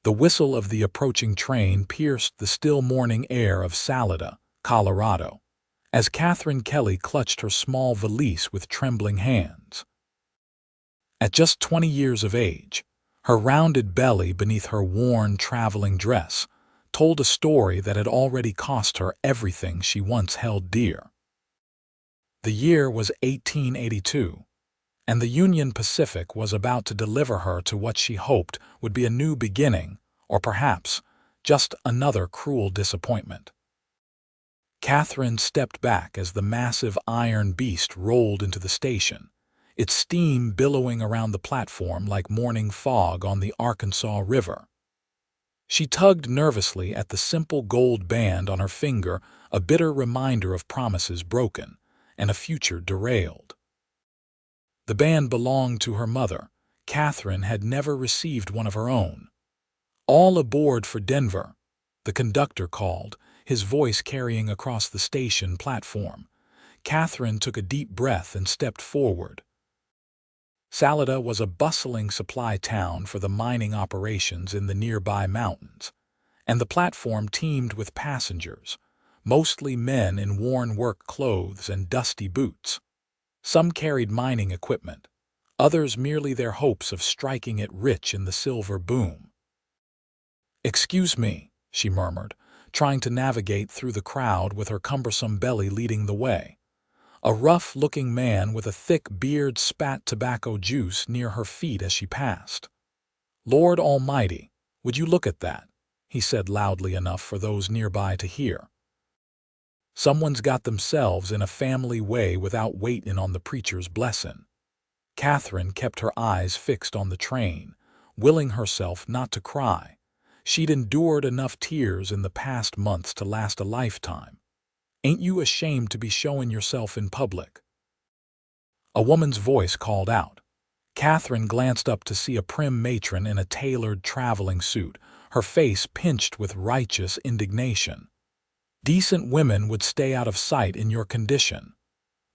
The whistle of the approaching train pierced the still morning air of Salida, Colorado, as Katherine Kelly clutched her small valise with trembling hands. At just 20 years of age, her rounded belly beneath her worn traveling dress told a story that had already cost her everything she once held dear. The year was 1882, and the Union Pacific was about to deliver her to what she hoped would be a new beginning, or perhaps just another cruel disappointment. Katherine stepped back as the massive iron beast rolled into the station, its steam billowing around the platform like morning fog on the Arkansas River. She tugged nervously at the simple gold band on her finger, a bitter reminder of promises broken and a future derailed. The band belonged to her mother. Katherine had never received one of her own. "All aboard for Denver," the conductor called, his voice carrying across the station platform. Katherine took a deep breath and stepped forward. Salida was a bustling supply town for the mining operations in the nearby mountains, and the platform teemed with passengers, mostly men in worn work clothes and dusty boots. Some carried mining equipment, others merely their hopes of striking it rich in the silver boom. "Excuse me," she murmured, trying to navigate through the crowd with her cumbersome belly leading the way. A rough-looking man with a thick beard spat tobacco juice near her feet as she passed. "Lord Almighty, would you look at that?" he said loudly enough for those nearby to hear. Someone's got themselves in a family way without waiting on the preacher's blessing. Katherine kept her eyes fixed on the train, willing herself not to cry. She'd endured enough tears in the past months to last a lifetime. "Ain't you ashamed to be showing yourself in public?" A woman's voice called out. Katherine glanced up to see a prim matron in a tailored traveling suit, her face pinched with righteous indignation. "Decent women would stay out of sight in your condition."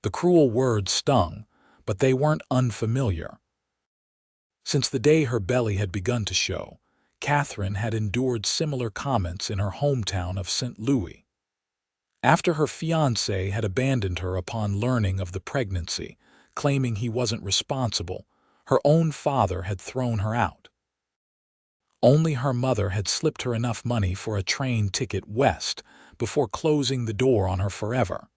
The cruel words stung, but they weren't unfamiliar. Since the day her belly had begun to show, Katherine had endured similar comments in her hometown of St. Louis. After her fiancé had abandoned her upon learning of the pregnancy, claiming he wasn't responsible, her own father had thrown her out. Only her mother had slipped her enough money for a train ticket west before closing the door on her forever.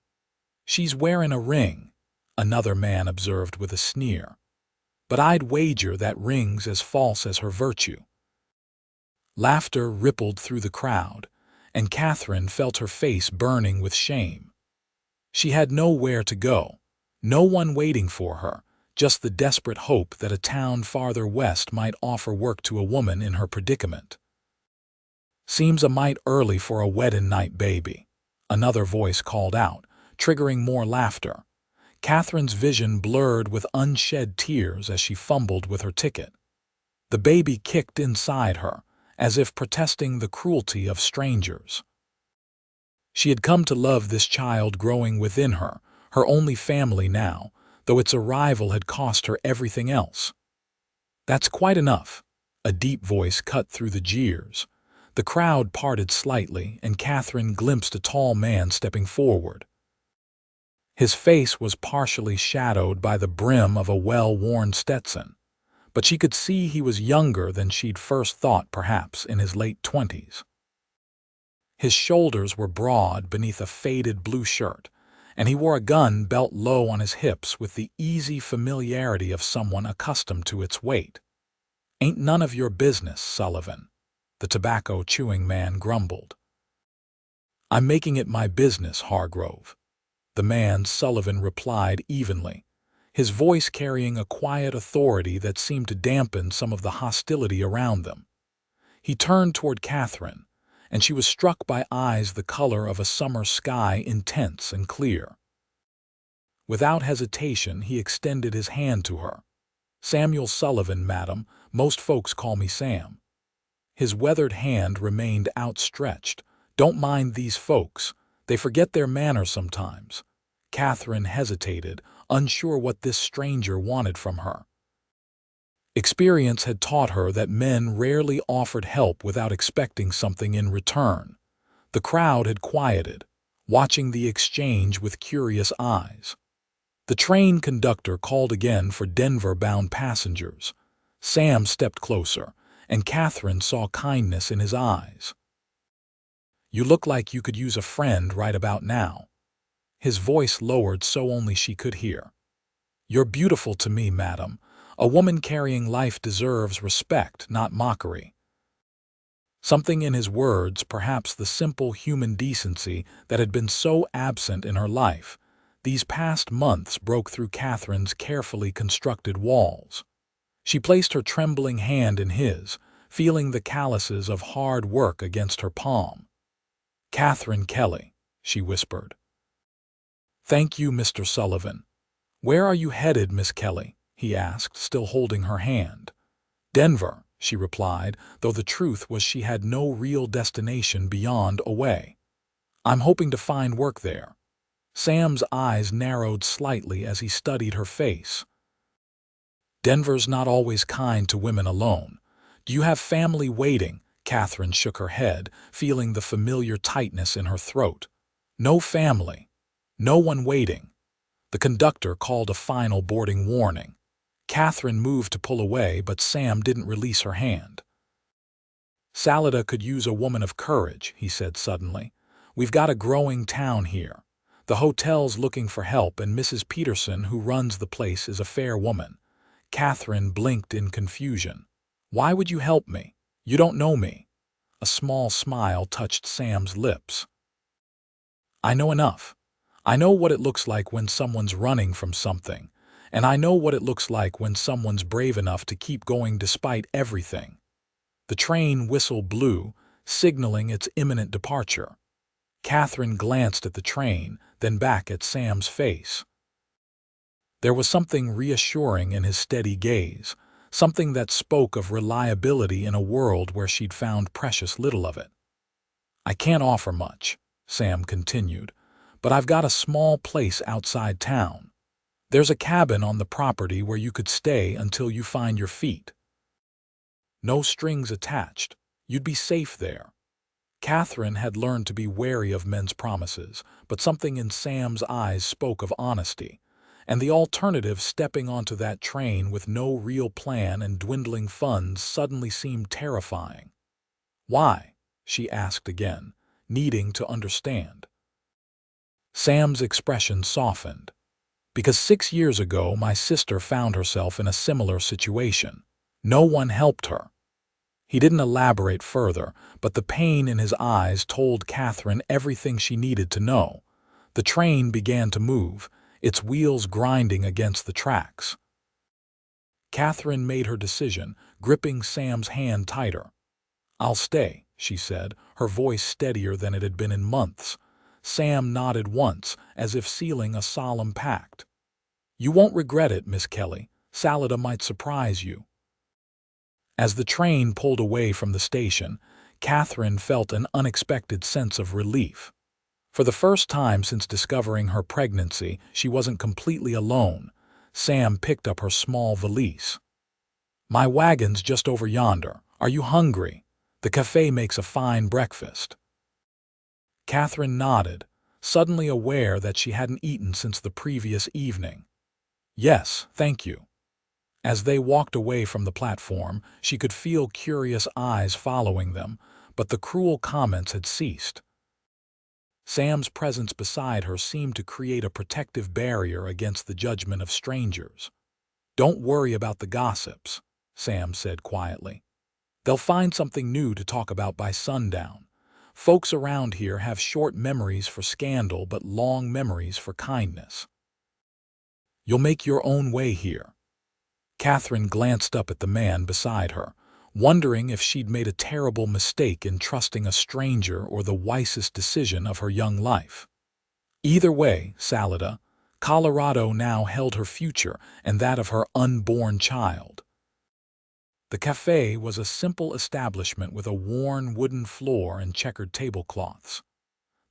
"She's wearing a ring," another man observed with a sneer. "But I'd wager that ring's as false as her virtue." Laughter rippled through the crowd, and Katherine felt her face burning with shame. She had nowhere to go, no one waiting for her, just the desperate hope that a town farther west might offer work to a woman in her predicament. "Seems a mite early for a wedding night, baby," another voice called out, triggering more laughter. Katherine's vision blurred with unshed tears as she fumbled with her ticket. The baby kicked inside her, as if protesting the cruelty of strangers. She had come to love this child growing within her, her only family now, though its arrival had cost her everything else. "That's quite enough," a deep voice cut through the jeers. The crowd parted slightly, and Katherine glimpsed a tall man stepping forward. His face was partially shadowed by the brim of a well-worn Stetson, but she could see he was younger than she'd first thought, perhaps in his late 20s. His shoulders were broad beneath a faded blue shirt, and he wore a gun belt low on his hips with the easy familiarity of someone accustomed to its weight. "Ain't none of your business, Sullivan," the tobacco-chewing man grumbled. "I'm making it my business, Hargrove," the man Sullivan replied evenly, his voice carrying a quiet authority that seemed to dampen some of the hostility around them. He turned toward Katherine, and she was struck by eyes the color of a summer sky, intense and clear. Without hesitation, he extended his hand to her. "Samuel Sullivan, madam. Most folks call me Sam." His weathered hand remained outstretched. "Don't mind these folks. They forget their manners sometimes." Katherine hesitated, unsure what this stranger wanted from her. Experience had taught her that men rarely offered help without expecting something in return. The crowd had quieted, watching the exchange with curious eyes. The train conductor called again for Denver-bound passengers. Sam stepped closer, and Katherine saw kindness in his eyes. "You look like you could use a friend right about now." His voice lowered so only she could hear. "You're beautiful to me, madam. A woman carrying life deserves respect, not mockery." Something in his words, perhaps the simple human decency that had been so absent in her life, these past months broke through Katherine's carefully constructed walls. She placed her trembling hand in his, feeling the calluses of hard work against her palm. "Katherine Kelly," she whispered. "Thank you, Mr. Sullivan." "Where are you headed, Miss Kelly?" he asked, still holding her hand. "Denver," she replied, though the truth was she had no real destination beyond away. "I'm hoping to find work there." Sam's eyes narrowed slightly as he studied her face. "Denver's not always kind to women alone. Do you have family waiting?" Katherine shook her head, feeling the familiar tightness in her throat. "No family. No one waiting." The conductor called a final boarding warning. Katherine moved to pull away, but Sam didn't release her hand. "Salida could use a woman of courage," he said suddenly. "We've got a growing town here. The hotel's looking for help, and Mrs. Peterson, who runs the place, is a fair woman." Katherine blinked in confusion. "Why would you help me? You don't know me." A small smile touched Sam's lips. "I know enough. I know what it looks like when someone's running from something, and I know what it looks like when someone's brave enough to keep going despite everything." The train whistle blew, signaling its imminent departure. Katherine glanced at the train, then back at Sam's face. There was something reassuring in his steady gaze, something that spoke of reliability in a world where she'd found precious little of it. "I can't offer much," Sam continued, "but I've got a small place outside town. There's a cabin on the property where you could stay until you find your feet. No strings attached. You'd be safe there." Katherine had learned to be wary of men's promises, but something in Sam's eyes spoke of honesty, and the alternative, stepping onto that train with no real plan and dwindling funds, suddenly seemed terrifying. "Why?" she asked again, needing to understand. Sam's expression softened. "Because 6 years ago my sister found herself in a similar situation. No one helped her." He didn't elaborate further, but the pain in his eyes told Katherine everything she needed to know. The train began to move, its wheels grinding against the tracks. Katherine made her decision, gripping Sam's hand tighter. "I'll stay," she said, her voice steadier than it had been in months. Sam nodded once, as if sealing a solemn pact. "You won't regret it, Miss Kelly. Salida might surprise you." As the train pulled away from the station, Katherine felt an unexpected sense of relief. For the first time since discovering her pregnancy, she wasn't completely alone. Sam picked up her small valise. "My wagon's just over yonder. Are you hungry? The cafe makes a fine breakfast." Katherine nodded, suddenly aware that she hadn't eaten since the previous evening. "Yes, thank you." As they walked away from the platform, she could feel curious eyes following them, but the cruel comments had ceased. Sam's presence beside her seemed to create a protective barrier against the judgment of strangers. "Don't worry about the gossips," Sam said quietly. "They'll find something new to talk about by sundown. Folks around here have short memories for scandal but long memories for kindness. You'll make your own way here." Katherine glanced up at the man beside her, wondering if she'd made a terrible mistake in trusting a stranger or the wisest decision of her young life. Either way, Salida, Colorado now held her future and that of her unborn child. The cafe was a simple establishment with a worn wooden floor and checkered tablecloths.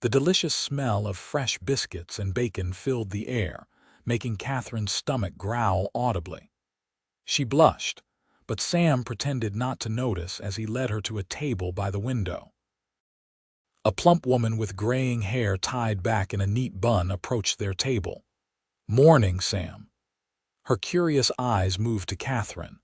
The delicious smell of fresh biscuits and bacon filled the air, making Katherine's stomach growl audibly. She blushed, but Sam pretended not to notice as he led her to a table by the window. A plump woman with graying hair tied back in a neat bun approached their table. "Morning, Sam." Her curious eyes moved to Katherine.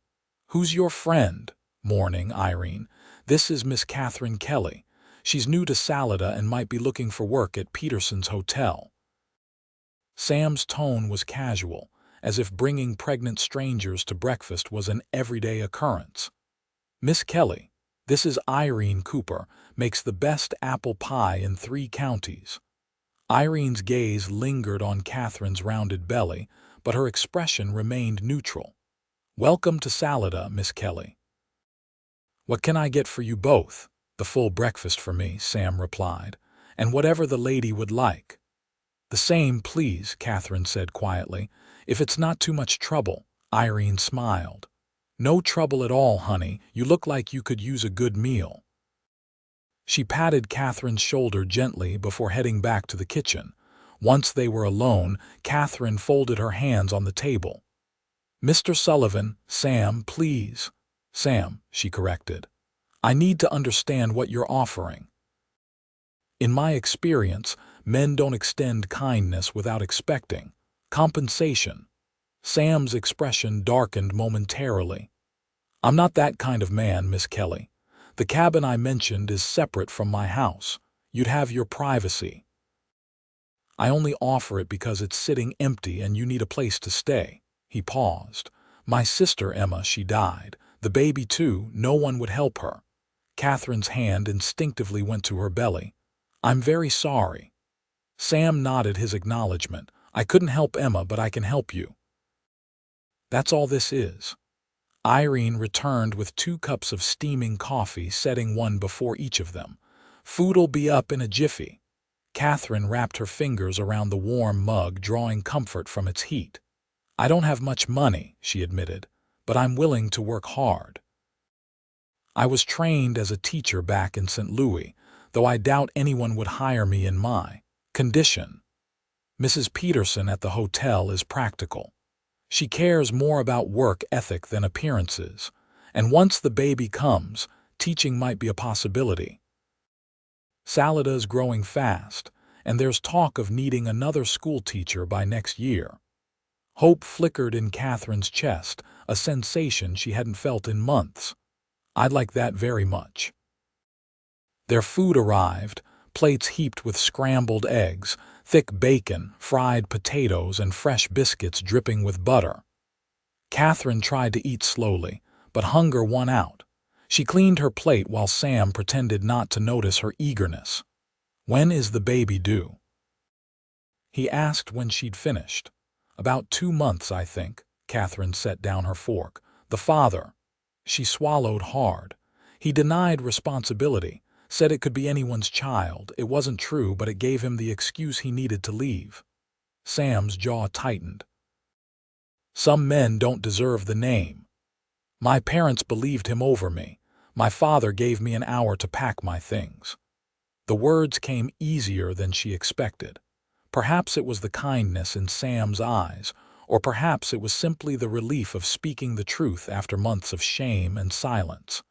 "Who's your friend?" "Morning, Irene. This is Miss Katherine Kelly. She's new to Salida and might be looking for work at Peterson's hotel." Sam's tone was casual, as if bringing pregnant strangers to breakfast was an everyday occurrence. "Miss Kelly, this is Irene Cooper, makes the best apple pie in 3 counties." Irene's gaze lingered on Katherine's rounded belly, but her expression remained neutral. "Welcome to Salida, Miss Kelly." "What can I get for you both?" "The full breakfast for me," Sam replied, "and whatever the lady would like." "The same, please," Katherine said quietly. "If it's not too much trouble." Irene smiled. "No trouble at all, honey. You look like you could use a good meal." She patted Katherine's shoulder gently before heading back to the kitchen. Once they were alone, Katherine folded her hands on the table. "Mr. Sullivan, Sam, please." "Sam," she corrected. "I need to understand what you're offering." "In my experience, men don't extend kindness without expecting compensation." Sam's expression darkened momentarily. "I'm not that kind of man, Miss Kelly. The cabin I mentioned is separate from my house. You'd have your privacy. I only offer it because it's sitting empty and you need a place to stay." He paused. "My sister Emma, she died. The baby too, no one would help her." Katherine's hand instinctively went to her belly. "I'm very sorry." Sam nodded his acknowledgement. "I couldn't help Emma, but I can help you." "That's all this is." Irene returned with 2 cups of steaming coffee, setting one before each of them. "Food'll be up in a jiffy." Katherine wrapped her fingers around the warm mug, drawing comfort from its heat. "I don't have much money," she admitted, "but I'm willing to work hard. I was trained as a teacher back in St. Louis, though I doubt anyone would hire me in my condition. Mrs. Peterson at the hotel is practical. She cares more about work ethic than appearances, and once the baby comes, teaching might be a possibility. Salida is growing fast, and there's talk of needing another school teacher by next year." Hope flickered in Katherine's chest, a sensation she hadn't felt in months. "I'd like that very much." Their food arrived, plates heaped with scrambled eggs, thick bacon, fried potatoes, and fresh biscuits dripping with butter. Katherine tried to eat slowly, but hunger won out. She cleaned her plate while Sam pretended not to notice her eagerness. "When is the baby due?" he asked when she'd finished. "About 2 months, I think." Katherine set down her fork. "The father—" She swallowed hard. "He denied responsibility. Said it could be anyone's child. It wasn't true, but it gave him the excuse he needed to leave." Sam's jaw tightened. "Some men don't deserve the name. My parents believed him over me. My father gave me an hour to pack my things." The words came easier than she expected. Perhaps it was the kindness in Sam's eyes, or perhaps it was simply the relief of speaking the truth after months of shame and silence.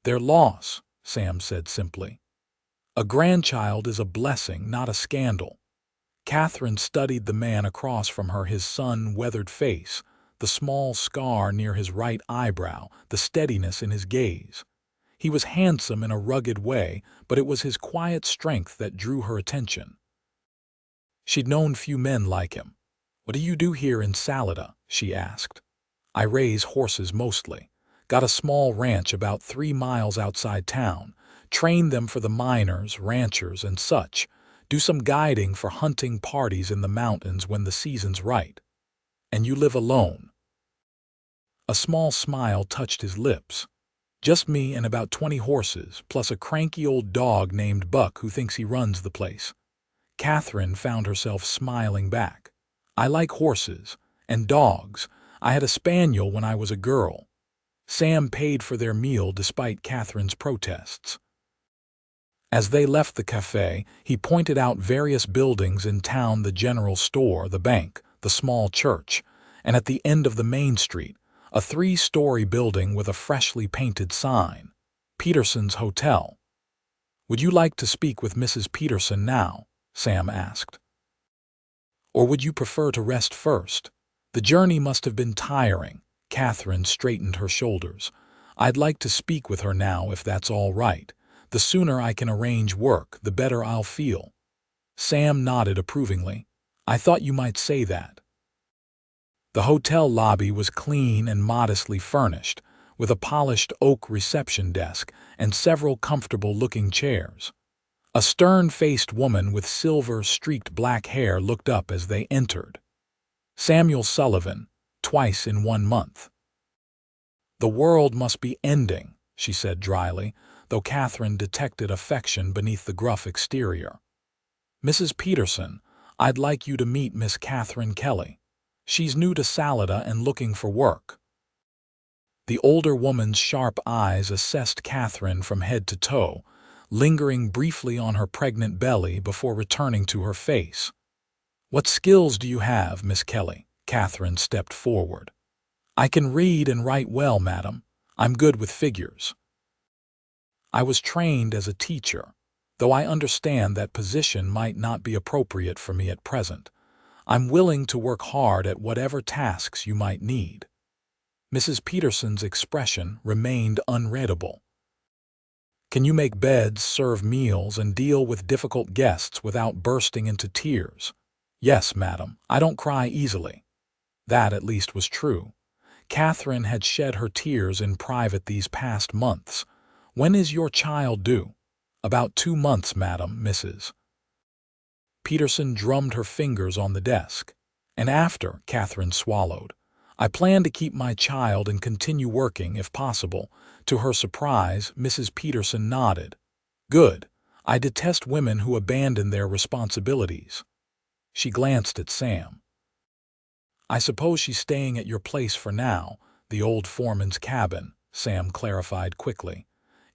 "Their loss," Sam said simply. "A grandchild is a blessing, not a scandal." Katherine studied the man across from her, his sun-weathered face, the small scar near his right eyebrow, the steadiness in his gaze. He was handsome in a rugged way, but it was his quiet strength that drew her attention. She'd known few men like him. "What do you do here in Salida?" she asked. "I raise horses mostly. Got a small ranch about 3 miles outside town. Train them for the miners, ranchers, and such. Do some guiding for hunting parties in the mountains when the season's right." "And you live alone?" A small smile touched his lips. "Just me and about 20 horses, plus a cranky old dog named Buck who thinks he runs the place." Katherine found herself smiling back. "I like horses. And dogs. I had a spaniel when I was a girl." Sam paid for their meal despite Katherine's protests. As they left the cafe, he pointed out various buildings in town: the general store, the bank, the small church, and at the end of the main street, a three-story building with a freshly painted sign, Peterson's Hotel. "Would you like to speak with Mrs. Peterson now?" Sam asked. "Or would you prefer to rest first? The journey must have been tiring." Katherine straightened her shoulders. "I'd like to speak with her now if that's all right. The sooner I can arrange work, the better I'll feel." Sam nodded approvingly. "I thought you might say that." The hotel lobby was clean and modestly furnished, with a polished oak reception desk and several comfortable-looking chairs. A stern-faced woman with silver-streaked black hair looked up as they entered. "Samuel Sullivan, twice in 1 month." "The world must be ending," she said dryly, though Katherine detected affection beneath the gruff exterior. "Mrs. Peterson, I'd like you to meet Miss Katherine Kelly. She's new to Salida and looking for work." The older woman's sharp eyes assessed Katherine from head to toe, lingering briefly on her pregnant belly before returning to her face. "What skills do you have, Miss Kelly?" Katherine stepped forward. "I can read and write well, madam. I'm good with figures." "I was trained as a teacher, though I understand that position might not be appropriate for me at present. I'm willing to work hard at whatever tasks you might need." Mrs. Peterson's expression remained unreadable. "Can you make beds, serve meals, and deal with difficult guests without bursting into tears?" "Yes, madam. I don't cry easily." That at least was true. Katherine had shed her tears in private these past months. "When is your child due?" "About 2 months, madam, Mrs." Peterson drummed her fingers on the desk. "And after," Katherine swallowed, "I plan to keep my child and continue working if possible." To her surprise, Mrs. Peterson nodded. "Good. I detest women who abandon their responsibilities." She glanced at Sam. "I suppose she's staying at your place for now." "The old foreman's cabin," Sam clarified quickly.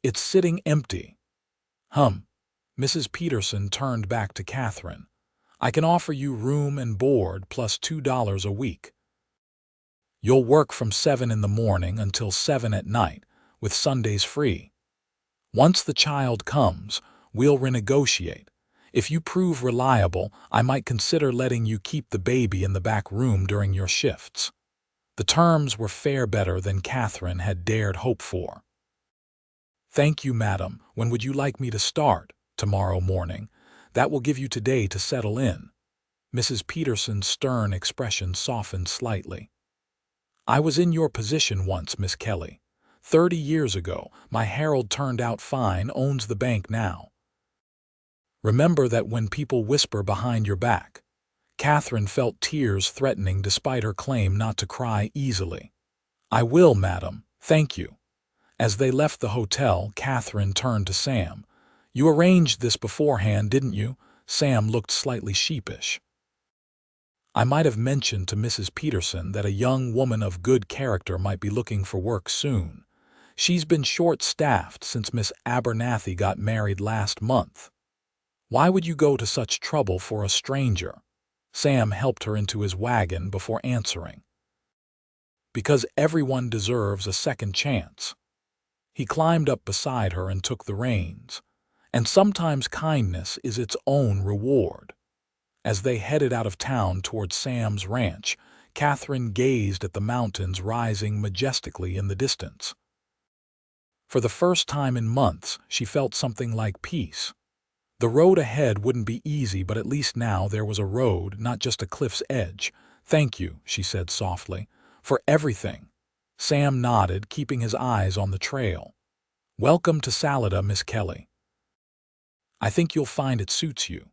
"It's sitting empty." Mrs. Peterson turned back to Katherine. "I can offer you room and board plus $2 a week. You'll work from 7 in the morning until 7 at night, with Sundays free. Once the child comes, we'll renegotiate. If you prove reliable, I might consider letting you keep the baby in the back room during your shifts." The terms were far better than Katherine had dared hope for. "Thank you, madam. When would you like me to start?" "Tomorrow morning. That will give you today to settle in." Mrs. Peterson's stern expression softened slightly. "I was in your position once, Miss Kelly. 30 years ago, my Harold turned out fine, owns the bank now. Remember that when people whisper behind your back." Katherine felt tears threatening despite her claim not to cry easily. "I will, madam. Thank you." As they left the hotel, Katherine turned to Sam. "You arranged this beforehand, didn't you?" Sam looked slightly sheepish. "I might have mentioned to Mrs. Peterson that a young woman of good character might be looking for work soon. She's been short-staffed since Miss Abernathy got married last month." "Why would you go to such trouble for a stranger?" Sam helped her into his wagon before answering. "Because everyone deserves a second chance." He climbed up beside her and took the reins. "And sometimes kindness is its own reward." As they headed out of town toward Sam's ranch, Katherine gazed at the mountains rising majestically in the distance. For the first time in months, she felt something like peace. The road ahead wouldn't be easy, but at least now there was a road, not just a cliff's edge. "Thank you," she said softly, "for everything." Sam nodded, keeping his eyes on the trail. "Welcome to Salida, Miss Kelly. I think you'll find it suits you."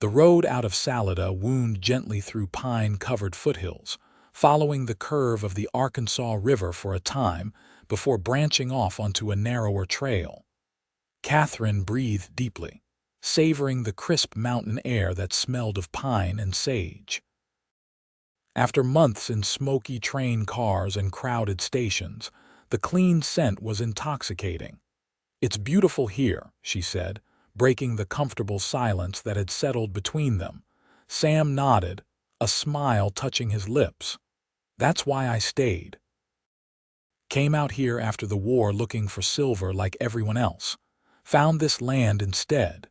The road out of Salida wound gently through pine-covered foothills, following the curve of the Arkansas River for a time before branching off onto a narrower trail. Katherine breathed deeply, savoring the crisp mountain air that smelled of pine and sage. After months in smoky train cars and crowded stations, the clean scent was intoxicating. "It's beautiful here," she said, breaking the comfortable silence that had settled between them. Sam nodded, a smile touching his lips. "That's why I stayed." Came out here after the war looking for silver like everyone else. Found this land instead."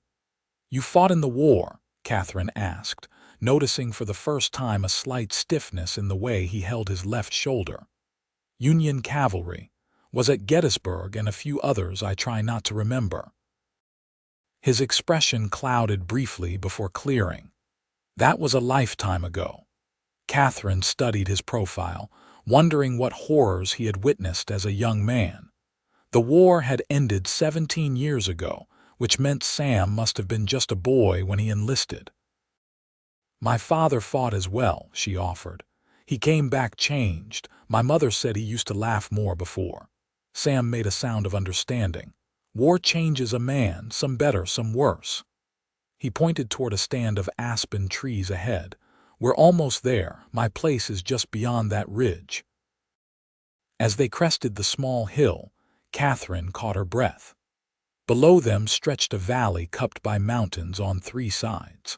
"You fought in the war?" Katherine asked, noticing for the first time a slight stiffness in the way he held his left shoulder. "Union cavalry. Was at Gettysburg and a few others I try not to remember." His expression clouded briefly before clearing. That was a lifetime ago. Katherine studied his profile, wondering what horrors he had witnessed as a young man. The war had ended 17 years ago, which meant Sam must have been just a boy when he enlisted. "My father fought as well," she offered. "He came back changed. My mother said he used to laugh more before." Sam made a sound of understanding. "War changes a man, some better, some worse." He pointed toward a stand of aspen trees ahead. "We're almost there. My place is just beyond that ridge." As they crested the small hill, Katherine caught her breath. Below them stretched a valley cupped by mountains on 3 sides.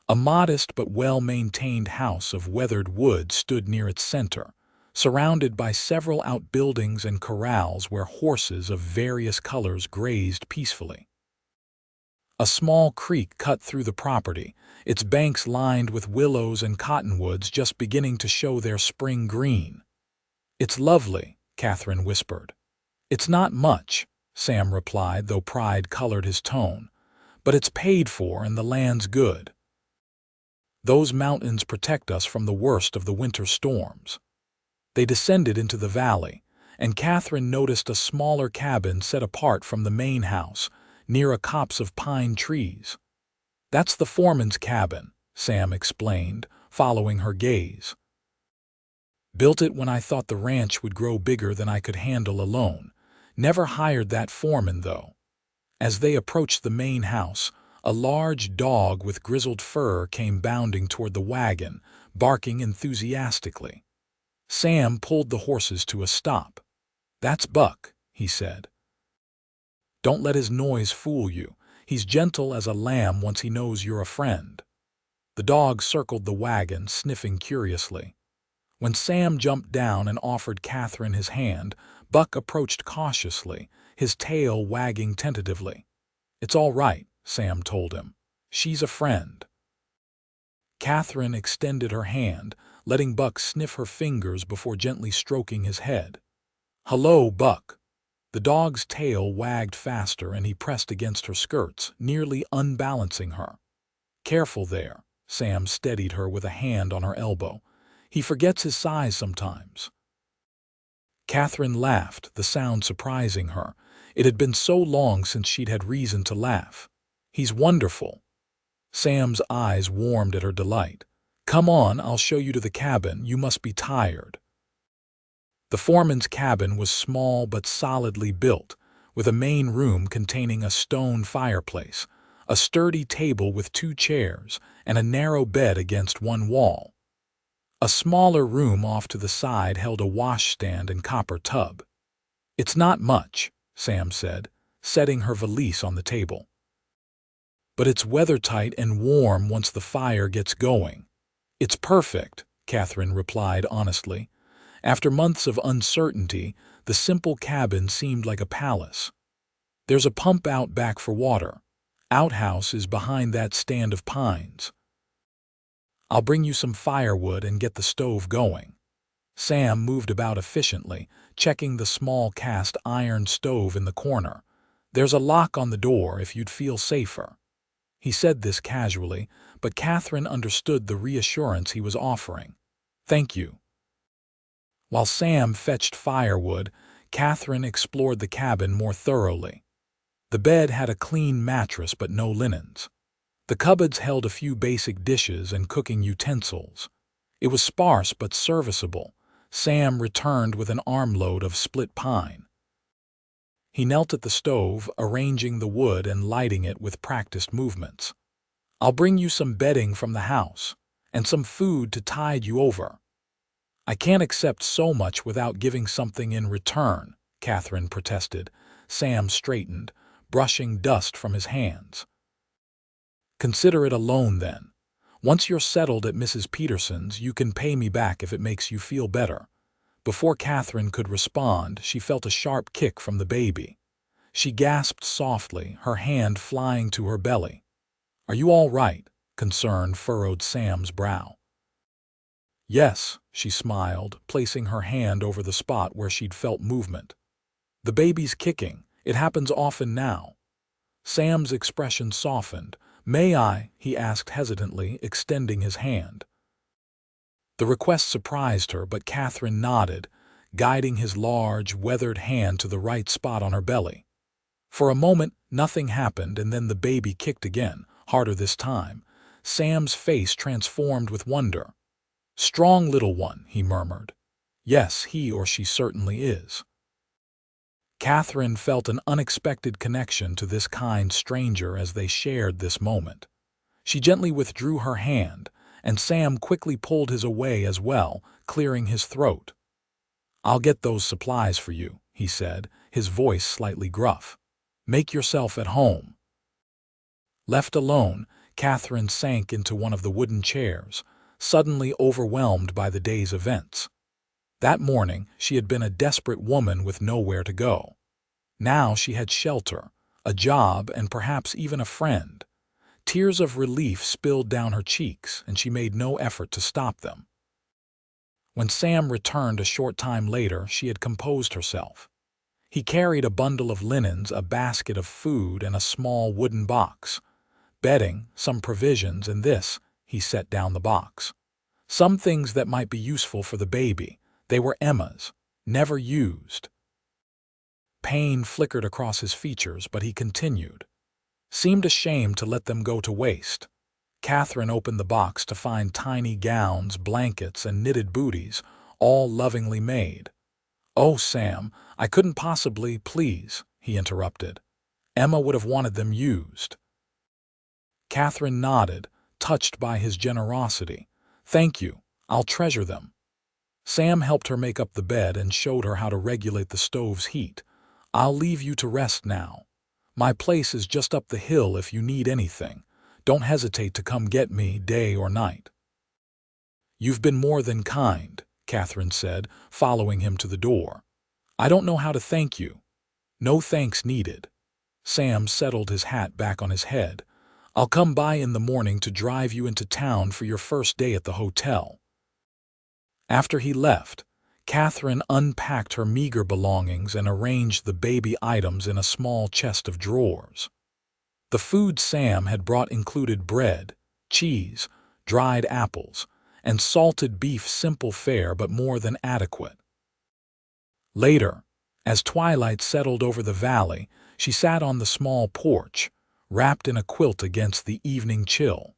A modest but well-maintained house of weathered wood stood near its center, surrounded by several outbuildings and corrals where horses of various colors grazed peacefully. A small creek cut through the property, its banks lined with willows and cottonwoods just beginning to show their spring green. "It's lovely," Katherine whispered. "It's not much," Sam replied, though pride colored his tone. "But it's paid for and the land's good. Those mountains protect us from the worst of the winter storms." They descended into the valley, and Katherine noticed a smaller cabin set apart from the main house, near a copse of pine trees. "That's the foreman's cabin," Sam explained, following her gaze. "Built it when I thought the ranch would grow bigger than I could handle alone. Never hired that foreman, though." As they approached the main house, a large dog with grizzled fur came bounding toward the wagon, barking enthusiastically. Sam pulled the horses to a stop. "That's Buck," he said. "Don't let his noise fool you. He's gentle as a lamb once he knows you're a friend." The dog circled the wagon, sniffing curiously. When Sam jumped down and offered Katherine his hand, Buck approached cautiously, his tail wagging tentatively. "It's all right," Sam told him. "She's a friend." Katherine extended her hand, letting Buck sniff her fingers before gently stroking his head. "Hello, Buck." The dog's tail wagged faster and he pressed against her skirts, nearly unbalancing her. "Careful there." Sam steadied her with a hand on her elbow. "He forgets his size sometimes." Katherine laughed, the sound surprising her. It had been so long since she'd had reason to laugh. "He's wonderful." Sam's eyes warmed at her delight. "Come on, I'll show you to the cabin. You must be tired." The foreman's cabin was small but solidly built, with a main room containing a stone fireplace, a sturdy table with 2 chairs, and a narrow bed against one wall. A smaller room off to the side held a washstand and copper tub. "It's not much," Sam said, setting her valise on the table. "But it's weathertight and warm once the fire gets going." "It's perfect," Katherine replied honestly. After months of uncertainty, the simple cabin seemed like a palace. "There's a pump out back for water. Outhouse is behind that stand of pines. I'll bring you some firewood and get the stove going." Sam moved about efficiently, checking the small cast iron stove in the corner. "There's a lock on the door if you'd feel safer." He said this casually, but Katherine understood the reassurance he was offering. "Thank you." While Sam fetched firewood, Katherine explored the cabin more thoroughly. The bed had a clean mattress but no linens. The cupboards held a few basic dishes and cooking utensils. It was sparse but serviceable. Sam returned with an armload of split pine. He knelt at the stove, arranging the wood and lighting it with practiced movements. "I'll bring you some bedding from the house, and some food to tide you over." "I can't accept so much without giving something in return," Katherine protested. Sam straightened, brushing dust from his hands. "Consider it a loan, then. Once you're settled at Mrs. Peterson's, you can pay me back if it makes you feel better. Before Katherine could respond, she felt a sharp kick from the baby. She gasped softly, her hand flying to her belly. "Are you all right?" Concern furrowed Sam's brow. "Yes," she smiled, placing her hand over the spot where she'd felt movement. "The baby's kicking. It happens often now." Sam's expression softened. "May I?" he asked hesitantly, extending his hand. The request surprised her, but Katherine nodded, guiding his large, weathered hand to the right spot on her belly. For a moment, nothing happened, and then the baby kicked again, harder this time. Sam's face transformed with wonder. "Strong little one," he murmured. "Yes, he or she certainly is." Katherine felt an unexpected connection to this kind stranger as they shared this moment. She gently withdrew her hand, and Sam quickly pulled his away as well, clearing his throat. "I'll get those supplies for you," he said, his voice slightly gruff. "Make yourself at home." Left alone, Katherine sank into one of the wooden chairs, suddenly overwhelmed by the day's events. That morning, she had been a desperate woman with nowhere to go. Now she had shelter, a job, and perhaps even a friend. Tears of relief spilled down her cheeks, and she made no effort to stop them. When Sam returned a short time later, she had composed herself. He carried a bundle of linens, a basket of food, and a small wooden box. Bedding, some provisions, and this, he set down the box. Some things that might be useful for the baby. They were Emma's, never used. Pain flickered across his features, but he continued. Seemed ashamed to let them go to waste. Katherine opened the box to find tiny gowns, blankets, and knitted booties, all lovingly made. "Oh, Sam, I couldn't possibly, please," he interrupted. "Emma would have wanted them used." Katherine nodded, touched by his generosity. "Thank you. I'll treasure them." Sam helped her make up the bed and showed her how to regulate the stove's heat. "I'll leave you to rest now. My place is just up the hill if you need anything. Don't hesitate to come get me, day or night." "You've been more than kind," Katherine said, following him to the door. "I don't know how to thank you." "No thanks needed." Sam settled his hat back on his head. "I'll come by in the morning to drive you into town for your first day at the hotel." After he left, Katherine unpacked her meager belongings and arranged the baby items in a small chest of drawers. The food Sam had brought included bread, cheese, dried apples, and salted beef, simple fare but more than adequate. Later, as twilight settled over the valley, she sat on the small porch, wrapped in a quilt against the evening chill.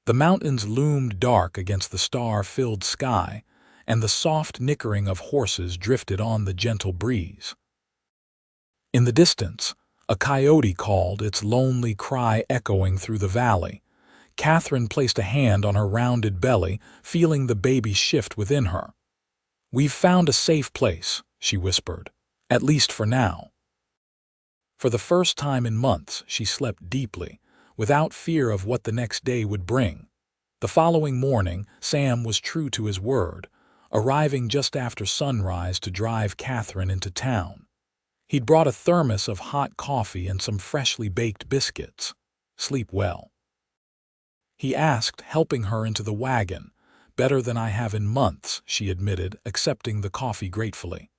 The mountains loomed dark against the star-filled sky, and the soft nickering of horses drifted on the gentle breeze. In the distance, a coyote called, its lonely cry echoing through the valley. Katherine placed a hand on her rounded belly, feeling the baby shift within her. "We've found a safe place," she whispered, "at least for now." For the first time in months, she slept deeply, without fear of what the next day would bring. The following morning, Sam was true to his word, arriving just after sunrise to drive Katherine into town. He'd brought a thermos of hot coffee and some freshly baked biscuits. "Sleep well?" he asked, helping her into the wagon. "Better than I have in months," she admitted, accepting the coffee gratefully.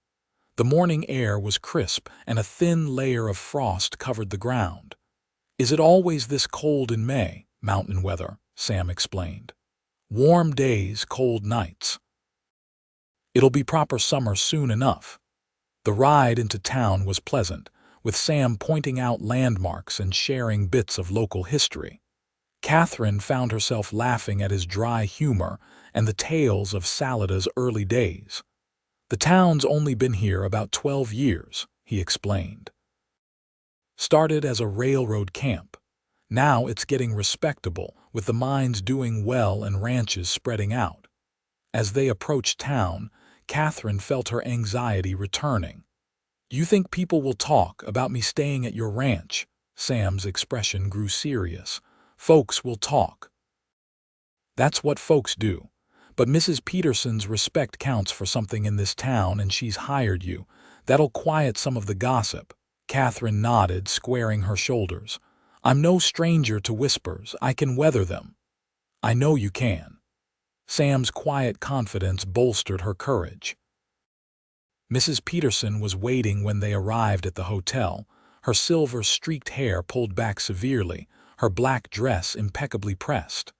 The morning air was crisp, and a thin layer of frost covered the ground. "Is it always this cold in May?" "Mountain weather," Sam explained. "Warm days, cold nights. It'll be proper summer soon enough." The ride into town was pleasant, with Sam pointing out landmarks and sharing bits of local history. Katherine found herself laughing at his dry humor and the tales of Salida's early days. "The town's only been here about 12 years, he explained. "Started as a railroad camp. Now it's getting respectable, with the mines doing well and ranches spreading out." As they approached town, Katherine felt her anxiety returning. "You think people will talk about me staying at your ranch?" Sam's expression grew serious. "Folks will talk. That's what folks do. But Mrs. Peterson's respect counts for something in this town, and she's hired you. That'll quiet some of the gossip." Katherine nodded, squaring her shoulders. "I'm no stranger to whispers. I can weather them." "I know you can." Sam's quiet confidence bolstered her courage. Mrs. Peterson was waiting when they arrived at the hotel, her silver-streaked hair pulled back severely, her black dress impeccably pressed.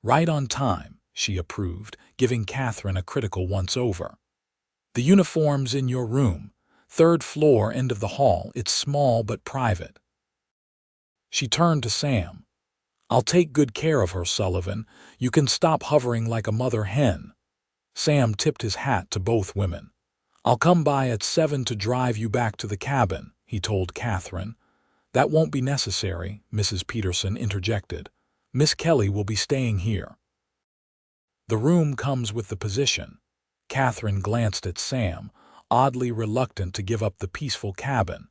"Right on time," she approved, giving Katherine a critical once-over. "The uniform's in your room. Third floor, end of the hall. It's small but private." She turned to Sam. "I'll take good care of her, Sullivan. You can stop hovering like a mother hen." Sam tipped his hat to both women. "I'll come by at 7 to drive you back to the cabin," he told Katherine. "That won't be necessary," Mrs. Peterson interjected. "Miss Kelly will be staying here." "The room comes with the position." Katherine glanced at Sam, oddly reluctant to give up the peaceful cabin.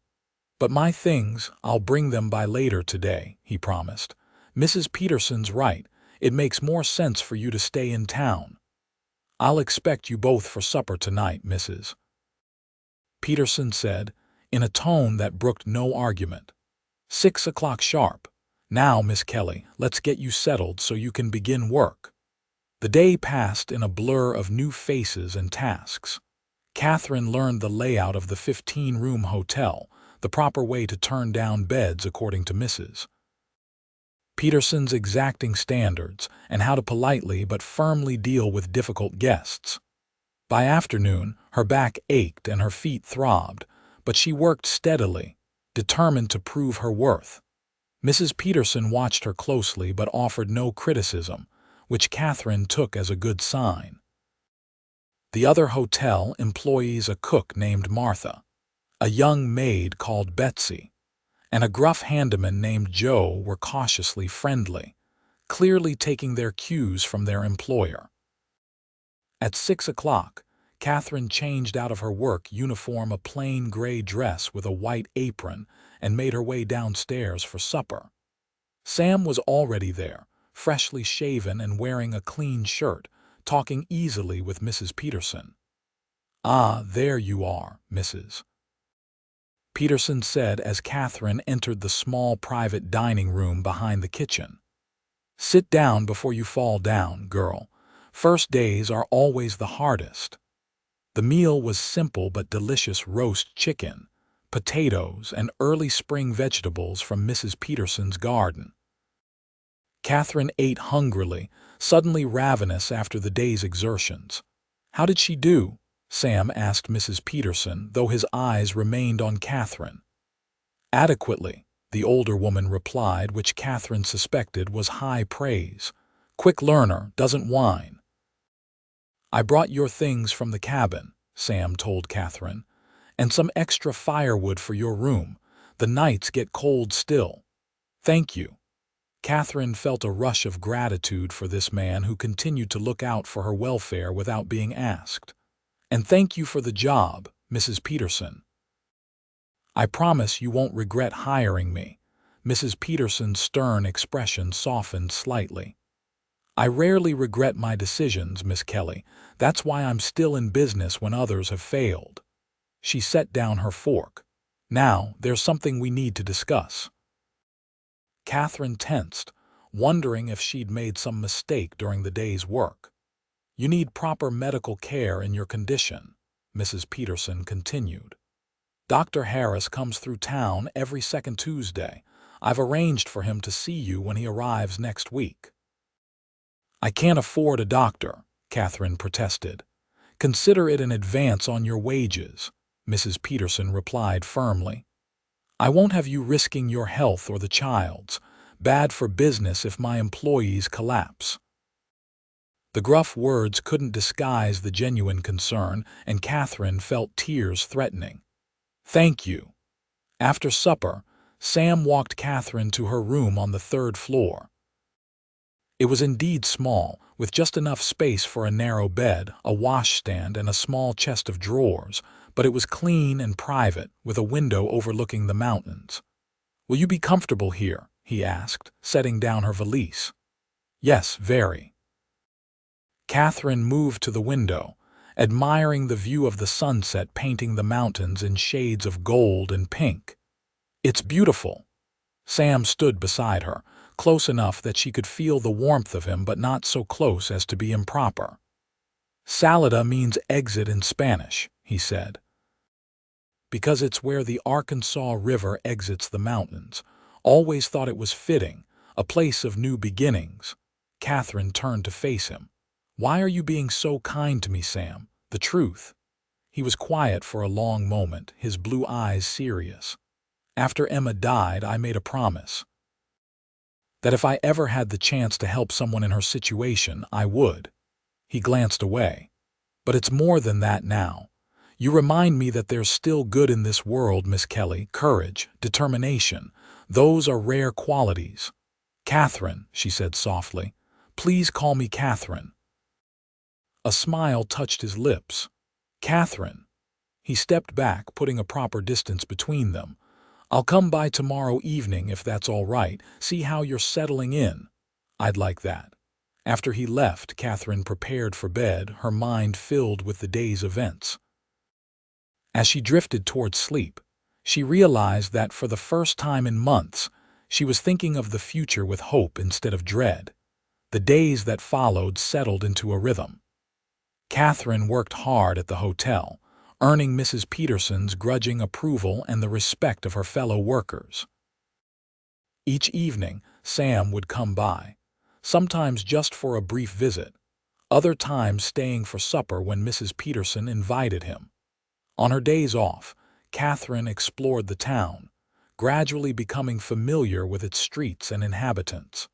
"But my things, I'll bring them by later today," he promised. "Mrs. Peterson's right. It makes more sense for you to stay in town." "I'll expect you both for supper tonight, Mrs. Peterson said, in a tone that brooked no argument. 6 o'clock sharp. Now, Miss Kelly, let's get you settled so you can begin work." The day passed in a blur of new faces and tasks. Katherine learned the layout of the 15-room hotel, the proper way to turn down beds according to Mrs. Peterson's exacting standards, and how to politely but firmly deal with difficult guests. By afternoon, her back ached and her feet throbbed, but she worked steadily, determined to prove her worth. Mrs. Peterson watched her closely but offered no criticism, which Katherine took as a good sign. The other hotel employees a cook named Martha, a young maid called Betsy, and a gruff handyman named Joe were cautiously friendly, clearly taking their cues from their employer. At 6 o'clock, Katherine changed out of her work uniform, a plain gray dress with a white apron, and made her way downstairs for supper. Sam was already there, freshly shaven and wearing a clean shirt, talking easily with Mrs. Peterson. "Ah, there you are, Mrs. Peterson said as Katherine entered the small private dining room behind the kitchen. "Sit down before you fall down, girl. First days are always the hardest." The meal was simple but delicious: roast chicken, potatoes, and early spring vegetables from Mrs. Peterson's garden. Katherine ate hungrily, suddenly ravenous after the day's exertions. "How did she do?" Sam asked Mrs. Peterson, though his eyes remained on Katherine. "Adequately," the older woman replied, which Katherine suspected was high praise. "Quick learner, doesn't whine." "I brought your things from the cabin," Sam told Katherine, "and some extra firewood for your room. The nights get cold still." "Thank you." Katherine felt a rush of gratitude for this man who continued to look out for her welfare without being asked. "And thank you for the job, Mrs. Peterson. I promise you won't regret hiring me." Mrs. Peterson's stern expression softened slightly. "I rarely regret my decisions, Miss Kelly. That's why I'm still in business when others have failed." She set down her fork. "Now, there's something we need to discuss." Katherine tensed, wondering if she'd made some mistake during the day's work. "You need proper medical care in your condition," Mrs. Peterson continued. "Dr. Harris comes through town every second Tuesday. I've arranged for him to see you when he arrives next week." "I can't afford a doctor," Katherine protested. "Consider it an advance on your wages," Mrs. Peterson replied firmly. "I won't have you risking your health or the child's. Bad for business if my employees collapse." The gruff words couldn't disguise the genuine concern, and Katherine felt tears threatening. "Thank you." After supper, Sam walked Katherine to her room on the 3rd floor. It was indeed small, with just enough space for a narrow bed, a washstand, and a small chest of drawers, but it was clean and private, with a window overlooking the mountains. "Will you be comfortable here?" he asked, setting down her valise. "Yes, very." Katherine moved to the window, admiring the view of the sunset painting the mountains in shades of gold and pink. "It's beautiful." Sam stood beside her, close enough that she could feel the warmth of him but not so close as to be improper. "Salida means exit in Spanish," he said, "because it's where the Arkansas River exits the mountains. Always thought it was fitting, a place of new beginnings." Katherine turned to face him. "Why are you being so kind to me, Sam? The truth." He was quiet for a long moment, his blue eyes serious. "After Emma died, I made a promise that if I ever had the chance to help someone in her situation, I would." He glanced away. "But it's more than that now. You remind me that there's still good in this world, Miss Kelly. Courage, determination. Those are rare qualities." "Katherine," she said softly. "Please call me Katherine." A smile touched his lips. "Katherine." He stepped back, putting a proper distance between them. "I'll come by tomorrow evening if that's all right. See how you're settling in." "I'd like that." After he left, Katherine prepared for bed, her mind filled with the day's events. As she drifted towards sleep, she realized that for the first time in months, she was thinking of the future with hope instead of dread. The days that followed settled into a rhythm. Katherine worked hard at the hotel, earning Mrs. Peterson's grudging approval and the respect of her fellow workers. Each evening, Sam would come by, sometimes just for a brief visit, other times staying for supper when Mrs. Peterson invited him. On her days off, Katherine explored the town, gradually becoming familiar with its streets and inhabitants.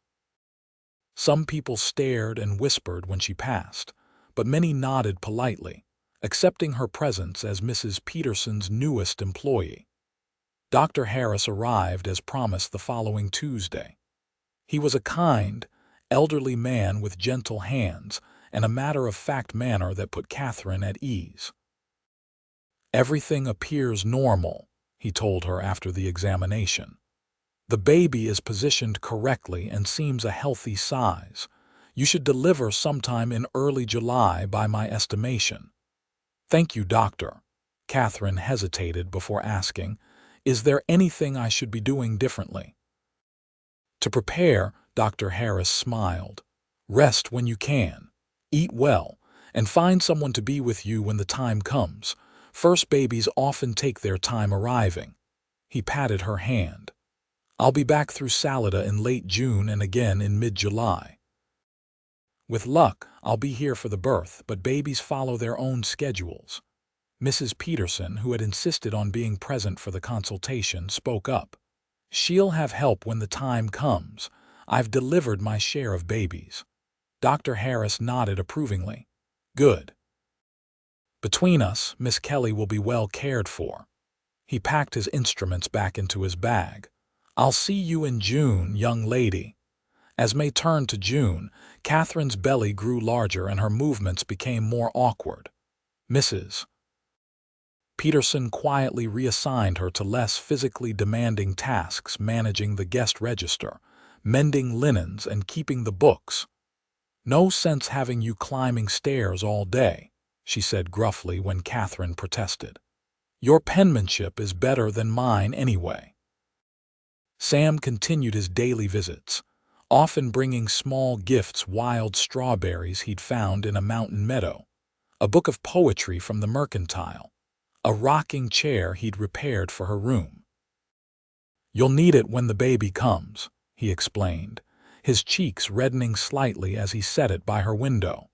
Some people stared and whispered when she passed, but many nodded politely, accepting her presence as Mrs. Peterson's newest employee. Dr. Harris arrived as promised the following Tuesday. He was a kind, elderly man with gentle hands and a matter-of-fact manner that put Katherine at ease. "Everything appears normal," he told her after the examination. "The baby is positioned correctly and seems a healthy size. You should deliver sometime in early July by my estimation." "Thank you, doctor." Katherine hesitated before asking, "Is there anything I should be doing differently?" "To prepare," Dr. Harris smiled. "Rest when you can. Eat well, and find someone to be with you when the time comes. First babies often take their time arriving." He patted her hand. "I'll be back through Salida in late June and again in mid-July. With luck, I'll be here for the birth, but babies follow their own schedules." Mrs. Peterson, who had insisted on being present for the consultation, spoke up. "She'll have help when the time comes. I've delivered my share of babies." Dr. Harris nodded approvingly. "Good. Between us, Miss Kelly will be well cared for." He packed his instruments back into his bag. "I'll see you in June, young lady." As May turned to June, Katherine's belly grew larger and her movements became more awkward. Mrs. Peterson quietly reassigned her to less physically demanding tasks, managing the guest register, mending linens, and keeping the books. "No sense having you climbing stairs all day," she said gruffly when Katherine protested. "Your penmanship is better than mine anyway." Sam continued his daily visits, often bringing small gifts, wild strawberries he'd found in a mountain meadow, a book of poetry from the Mercantile, a rocking chair he'd repaired for her room. "You'll need it when the baby comes," he explained, his cheeks reddening slightly as he set it by her window.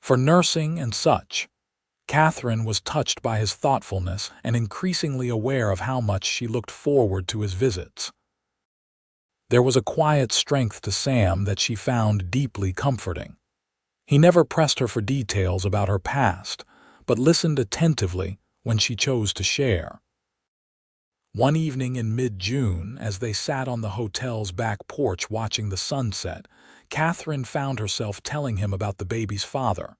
"For nursing and such." Katherine was touched by his thoughtfulness and increasingly aware of how much she looked forward to his visits. There was a quiet strength to Sam that she found deeply comforting. He never pressed her for details about her past, but listened attentively when she chose to share. One evening in mid-June, as they sat on the hotel's back porch watching the sunset, Katherine found herself telling him about the baby's father.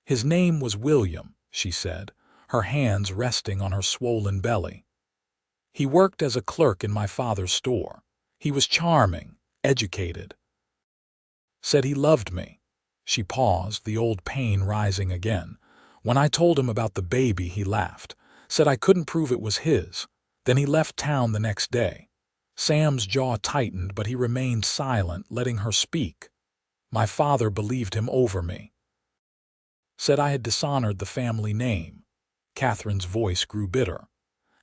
"His name was William," she said, her hands resting on her swollen belly. "He worked as a clerk in my father's store. He was charming, educated. Said he loved me. She paused, the old pain rising again. When I told him about the baby, he laughed, said I couldn't prove it was his. Then he left town the next day. Sam's jaw tightened, but he remained silent, letting her speak. My father believed him over me. Said I had dishonored the family name. Catherine's voice grew bitter,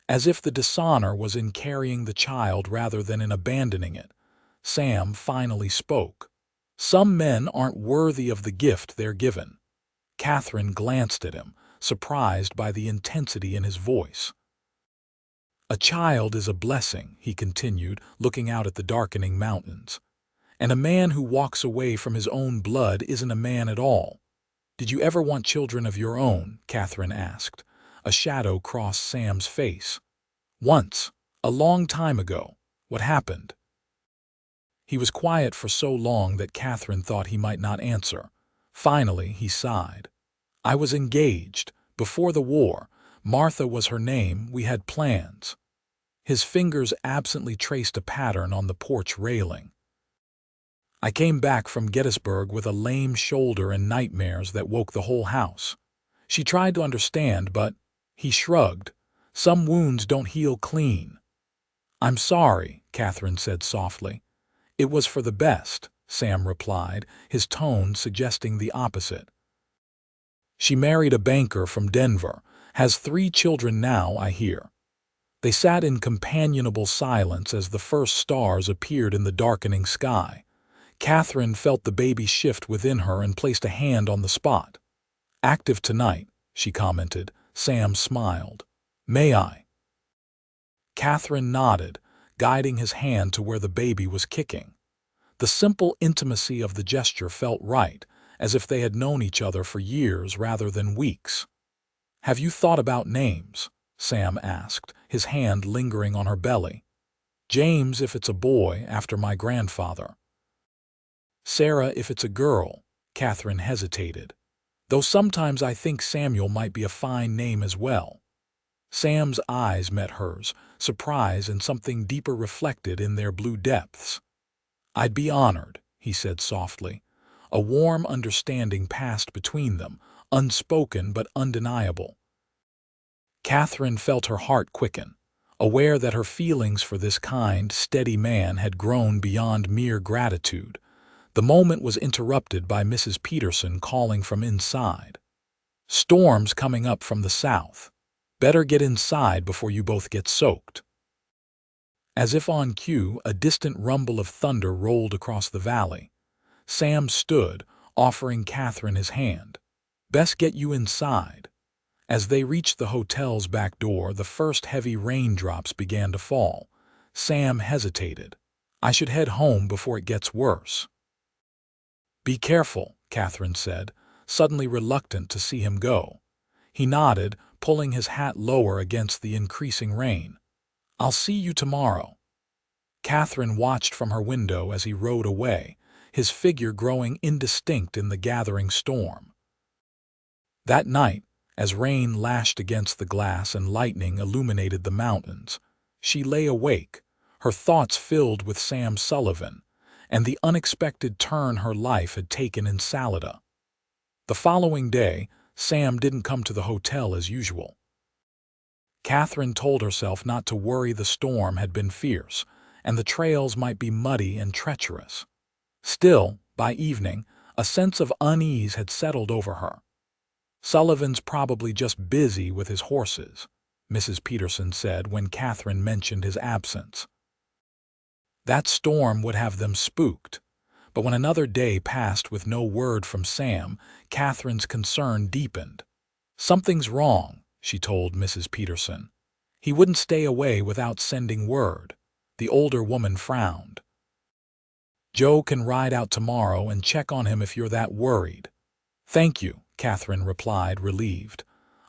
as if the dishonor was in carrying the child rather than in abandoning it. Sam finally spoke. Some men aren't worthy of the gift they're given. Katherine glanced at him, surprised by the intensity in his voice. A child is a blessing, he continued, looking out at the darkening mountains. And a man who walks away from his own blood isn't a man at all. Did you ever want children of your own? Katherine asked. A shadow crossed Sam's face. Once, a long time ago. What happened? He was quiet for so long that Katherine thought he might not answer. Finally, he sighed. I was engaged. Before the war. Martha was her name. We had plans. His fingers absently traced a pattern on the porch railing. I came back from Gettysburg with a lame shoulder and nightmares that woke the whole house. She tried to understand, but he shrugged. Some wounds don't heal clean. I'm sorry, Katherine said softly. It was for the best, Sam replied, his tone suggesting the opposite. She married a banker from Denver, has 3 children now, I hear. They sat in companionable silence as the first stars appeared in the darkening sky. Katherine felt the baby shift within her and placed a hand on the spot. Active tonight, she commented. Sam smiled. May I? Katherine nodded, guiding his hand to where the baby was kicking. The simple intimacy of the gesture felt right, as if they had known each other for years rather than weeks. Have you thought about names? Sam asked, his hand lingering on her belly. James if it's a boy, after my grandfather. Sarah if it's a girl. Katherine hesitated. Though sometimes I think Samuel might be a fine name as well. Sam's eyes met hers, surprise and something deeper reflected in their blue depths. I'd be honored, he said softly. A warm understanding passed between them, unspoken but undeniable. Katherine felt her heart quicken, aware that her feelings for this kind, steady man had grown beyond mere gratitude. The moment was interrupted by Mrs. Peterson calling from inside. Storm's coming up from the south. Better get inside before you both get soaked. As if on cue, a distant rumble of thunder rolled across the valley. Sam stood, offering Katherine his hand. Best get you inside. As they reached the hotel's back door, the first heavy raindrops began to fall. Sam hesitated. I should head home before it gets worse. Be careful, Katherine said, suddenly reluctant to see him go. He nodded, pulling his hat lower against the increasing rain. I'll see you tomorrow. Katherine watched from her window as he rode away, his figure growing indistinct in the gathering storm. That night, as rain lashed against the glass and lightning illuminated the mountains, she lay awake, her thoughts filled with Sam Sullivan and the unexpected turn her life had taken in Salida. The following day, Sam didn't come to the hotel as usual. Katherine told herself not to worry. The storm had been fierce, and the trails might be muddy and treacherous. Still, by evening, a sense of unease had settled over her. Sullivan's probably just busy with his horses, Mrs. Peterson said when Katherine mentioned his absence. That storm would have them spooked, but when another day passed with no word from Sam, Katherine's concern deepened. Something's wrong, she told Mrs. Peterson. He wouldn't stay away without sending word. The older woman frowned. Joe can ride out tomorrow and check on him if you're that worried. Thank you, Katherine replied, relieved.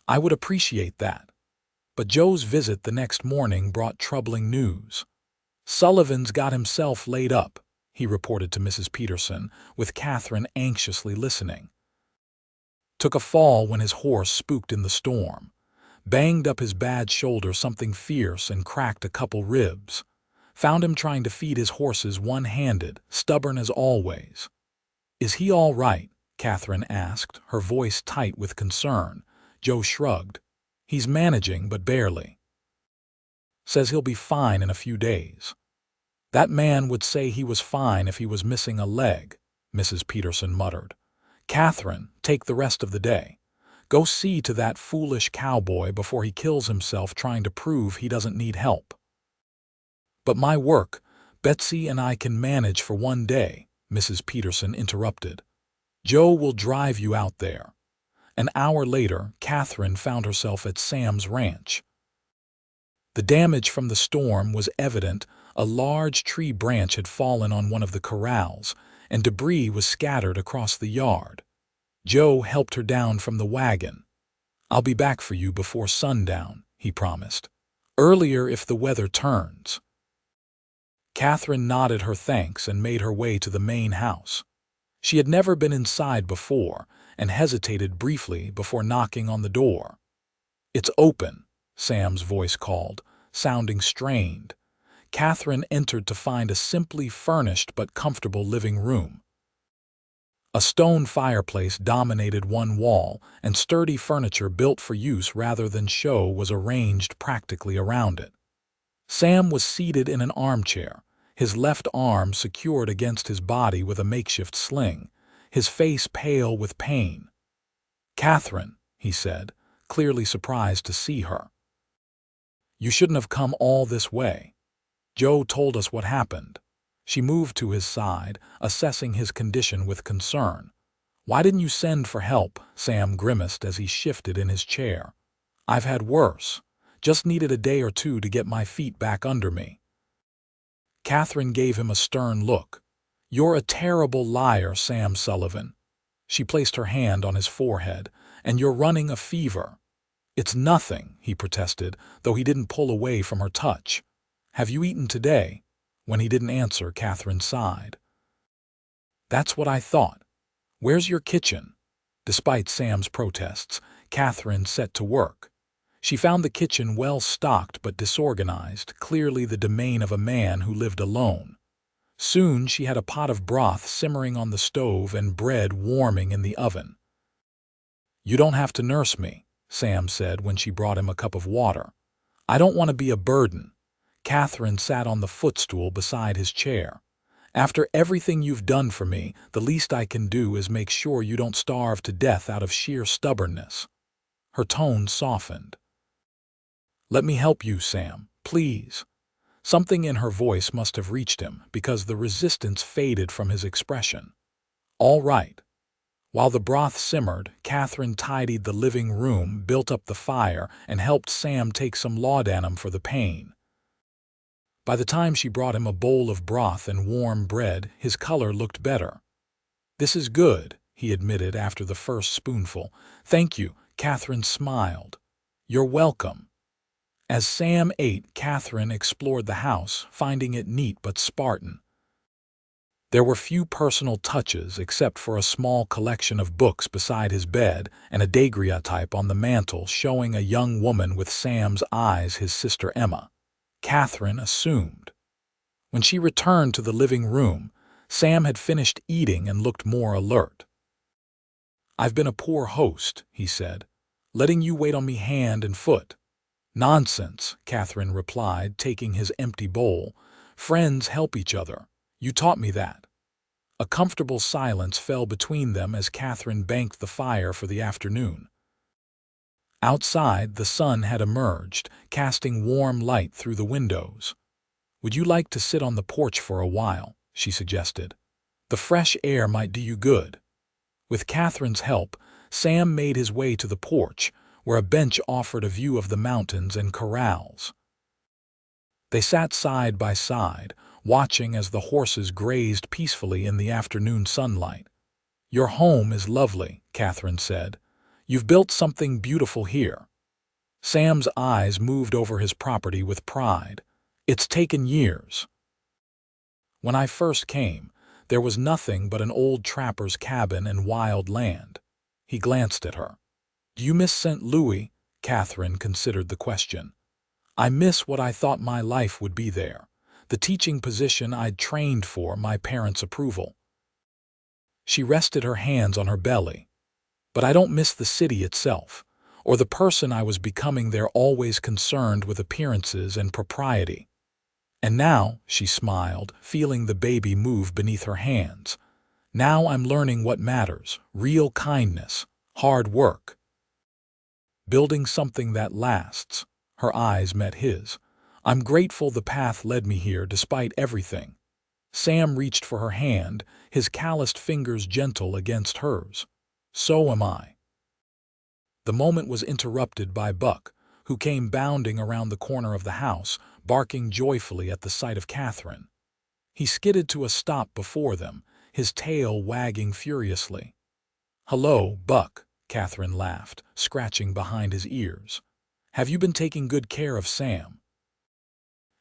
I would appreciate that. But Joe's visit the next morning brought troubling news. Sullivan's got himself laid up, he reported to Mrs. Peterson, with Katherine anxiously listening. Took a fall when his horse spooked in the storm. Banged up his bad shoulder something fierce and cracked a couple ribs. Found him trying to feed his horses one-handed, stubborn as always. Is he all right? Katherine asked, her voice tight with concern. Joe shrugged. He's managing, but barely. Says he'll be fine in a few days. That man would say he was fine if he was missing a leg, Mrs. Peterson muttered. Katherine, take the rest of the day. Go see to that foolish cowboy before he kills himself trying to prove he doesn't need help. But my work, Betsy and I can manage for one day, Mrs. Peterson interrupted. Joe will drive you out there. An hour later, Katherine found herself at Sam's ranch. The damage from the storm was evident. A large tree branch had fallen on one of the corrals, and debris was scattered across the yard. Joe helped her down from the wagon. I'll be back for you before sundown, he promised. Earlier if the weather turns. Katherine nodded her thanks and made her way to the main house. She had never been inside before and hesitated briefly before knocking on the door. It's open, Sam's voice called, sounding strained. Katherine entered to find a simply furnished but comfortable living room. A stone fireplace dominated one wall, and sturdy furniture built for use rather than show was arranged practically around it. Sam was seated in an armchair, his left arm secured against his body with a makeshift sling, his face pale with pain. Katherine, he said, clearly surprised to see her. You shouldn't have come all this way. Joe told us what happened. She moved to his side, assessing his condition with concern. Why didn't you send for help? Sam grimaced as he shifted in his chair. I've had worse. Just needed a day or two to get my feet back under me. Katherine gave him a stern look. You're a terrible liar, Sam Sullivan. She placed her hand on his forehead. And you're running a fever. It's nothing, he protested, though he didn't pull away from her touch. Have you eaten today? When he didn't answer, Katherine sighed. That's what I thought. Where's your kitchen? Despite Sam's protests, Katherine set to work. She found the kitchen well stocked but disorganized, clearly the domain of a man who lived alone. Soon she had a pot of broth simmering on the stove and bread warming in the oven. You don't have to nurse me, Sam said when she brought him a cup of water. I don't want to be a burden. Katherine sat on the footstool beside his chair. After everything you've done for me, the least I can do is make sure you don't starve to death out of sheer stubbornness. Her tone softened. Let me help you, Sam, please. Something in her voice must have reached him because the resistance faded from his expression. All right. While the broth simmered, Katherine tidied the living room, built up the fire, and helped Sam take some laudanum for the pain. By the time she brought him a bowl of broth and warm bread, his color looked better. This is good, he admitted after the first spoonful. Thank you, Katherine smiled. You're welcome. As Sam ate, Katherine explored the house, finding it neat but Spartan. There were few personal touches except for a small collection of books beside his bed and a daguerreotype on the mantel showing a young woman with Sam's eyes, his sister Emma. Katherine assumed. When she returned to the living room, Sam had finished eating and looked more alert. I've been a poor host, he said, letting you wait on me hand and foot. Nonsense, Katherine replied, taking his empty bowl. Friends help each other. You taught me that. A comfortable silence fell between them as Katherine banked the fire for the afternoon. Outside, the sun had emerged, casting warm light through the windows. Would you like to sit on the porch for a while? She suggested. The fresh air might do you good. With Katherine's help, Sam made his way to the porch, where a bench offered a view of the mountains and corrals. They sat side by side, watching as the horses grazed peacefully in the afternoon sunlight. Your home is lovely, Katherine said. You've built something beautiful here. Sam's eyes moved over his property with pride. It's taken years. When I first came, there was nothing but an old trapper's cabin and wild land. He glanced at her. Do you miss St. Louis? Katherine considered the question. I miss what I thought my life would be there, the teaching position I'd trained for, my parents' approval. She rested her hands on her belly. But I don't miss the city itself, or the person I was becoming there, always concerned with appearances and propriety. And now, she smiled, feeling the baby move beneath her hands, now I'm learning what matters: real kindness, hard work, building something that lasts. Her eyes met his. I'm grateful the path led me here despite everything. Sam reached for her hand, his calloused fingers gentle against hers. So am I. The moment was interrupted by Buck, who came bounding around the corner of the house, barking joyfully at the sight of Katherine. He skidded to a stop before them, his tail wagging furiously. "Hello, Buck," Katherine laughed, scratching behind his ears. "Have you been taking good care of Sam?"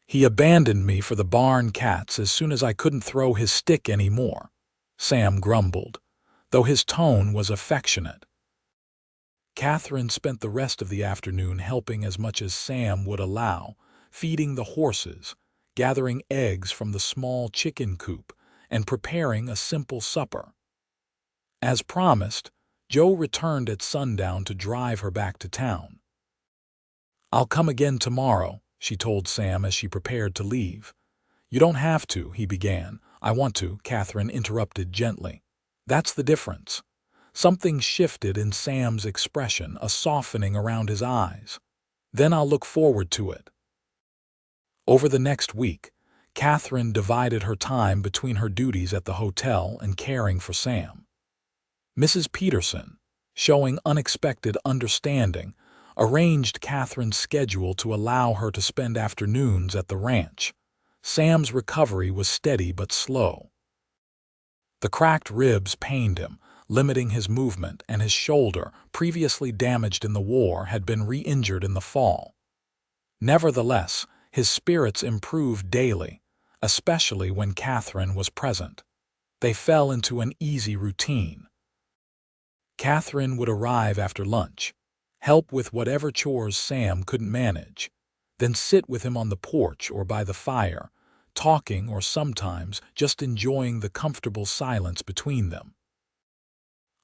"He abandoned me for the barn cats as soon as I couldn't throw his stick anymore," Sam grumbled, though his tone was affectionate. Katherine spent the rest of the afternoon helping as much as Sam would allow, feeding the horses, gathering eggs from the small chicken coop, and preparing a simple supper. As promised, Joe returned at sundown to drive her back to town. "I'll come again tomorrow," she told Sam as she prepared to leave. "You don't have to," he began. "I want to," Katherine interrupted gently. "That's the difference." Something shifted in Sam's expression, a softening around his eyes. "Then I'll look forward to it." Over the next week, Katherine divided her time between her duties at the hotel and caring for Sam. Mrs. Peterson, showing unexpected understanding, arranged Katherine's schedule to allow her to spend afternoons at the ranch. Sam's recovery was steady but slow. The cracked ribs pained him, limiting his movement, and his shoulder, previously damaged in the war, had been re-injured in the fall. Nevertheless, his spirits improved daily, especially when Katherine was present. They fell into an easy routine. Katherine would arrive after lunch, help with whatever chores Sam couldn't manage, then sit with him on the porch or by the fire, talking or sometimes just enjoying the comfortable silence between them.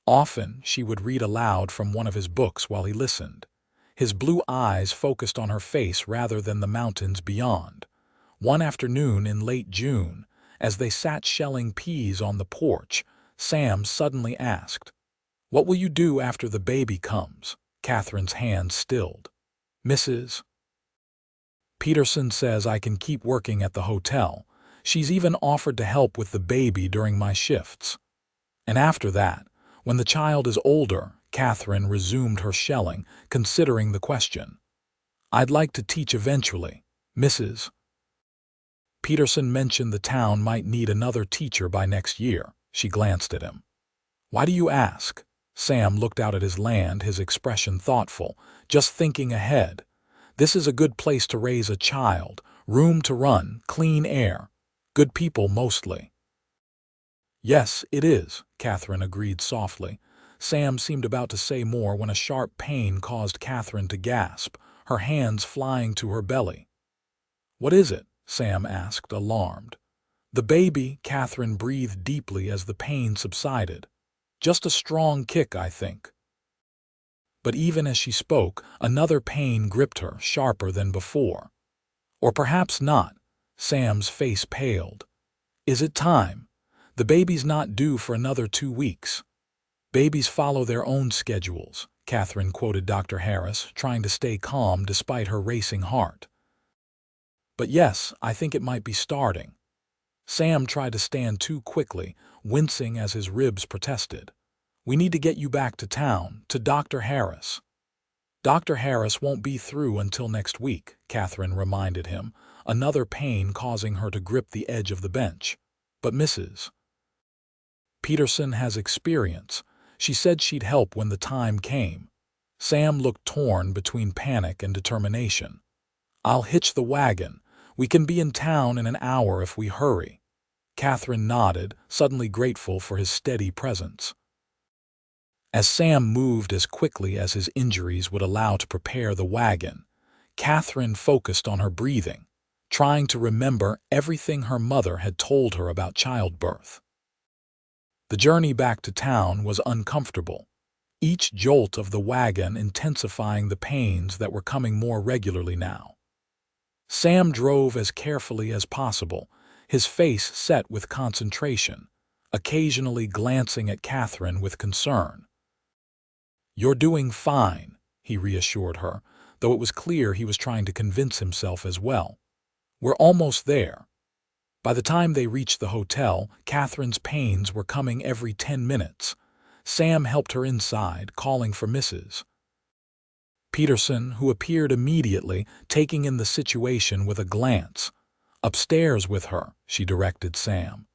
Often she would read aloud from one of his books while he listened, his blue eyes focused on her face rather than the mountains beyond. One afternoon in late June, as they sat shelling peas on the porch, Sam suddenly asked, "What will you do after the baby comes?" Katherine's hand stilled. "Mrs. Peterson says I can keep working at the hotel. She's even offered to help with the baby during my shifts. And after that, when the child is older," Katherine resumed her shelling, considering the question. "I'd like to teach eventually. Mrs. Peterson mentioned the town might need another teacher by next year." She glanced at him. "Why do you ask?" Sam looked out at his land, his expression thoughtful. "Just thinking ahead. This is a good place to raise a child, room to run, clean air. Good people mostly." "Yes, it is," Katherine agreed softly. Sam seemed about to say more when a sharp pain caused Katherine to gasp, her hands flying to her belly. "What is it?" Sam asked, alarmed. "The baby," Katherine breathed deeply as the pain subsided. "Just a strong kick, I think." But even as she spoke, another pain gripped her, sharper than before. Or perhaps not. Sam's face paled. "Is it time? The baby's not due for another 2 weeks. Babies follow their own schedules," Katherine quoted Dr. Harris, trying to stay calm despite her racing heart. "But yes, I think it might be starting." Sam tried to stand too quickly, wincing as his ribs protested. "We need to get you back to town, to Dr. Harris." "Dr. Harris won't be through until next week," Katherine reminded him, another pain causing her to grip the edge of the bench. "But Mrs. Peterson has experience. She said she'd help when the time came." Sam looked torn between panic and determination. "I'll hitch the wagon. We can be in town in an hour if we hurry." Katherine nodded, suddenly grateful for his steady presence. As Sam moved as quickly as his injuries would allow to prepare the wagon, Katherine focused on her breathing, trying to remember everything her mother had told her about childbirth. The journey back to town was uncomfortable, each jolt of the wagon intensifying the pains that were coming more regularly now. Sam drove as carefully as possible, his face set with concentration, occasionally glancing at Katherine with concern. "You're doing fine," he reassured her, though it was clear he was trying to convince himself as well. "We're almost there." By the time they reached the hotel, Katherine's pains were coming every 10 minutes. Sam helped her inside, calling for Mrs. Peterson, who appeared immediately, taking in the situation with a glance. "Upstairs with her," she directed Sam.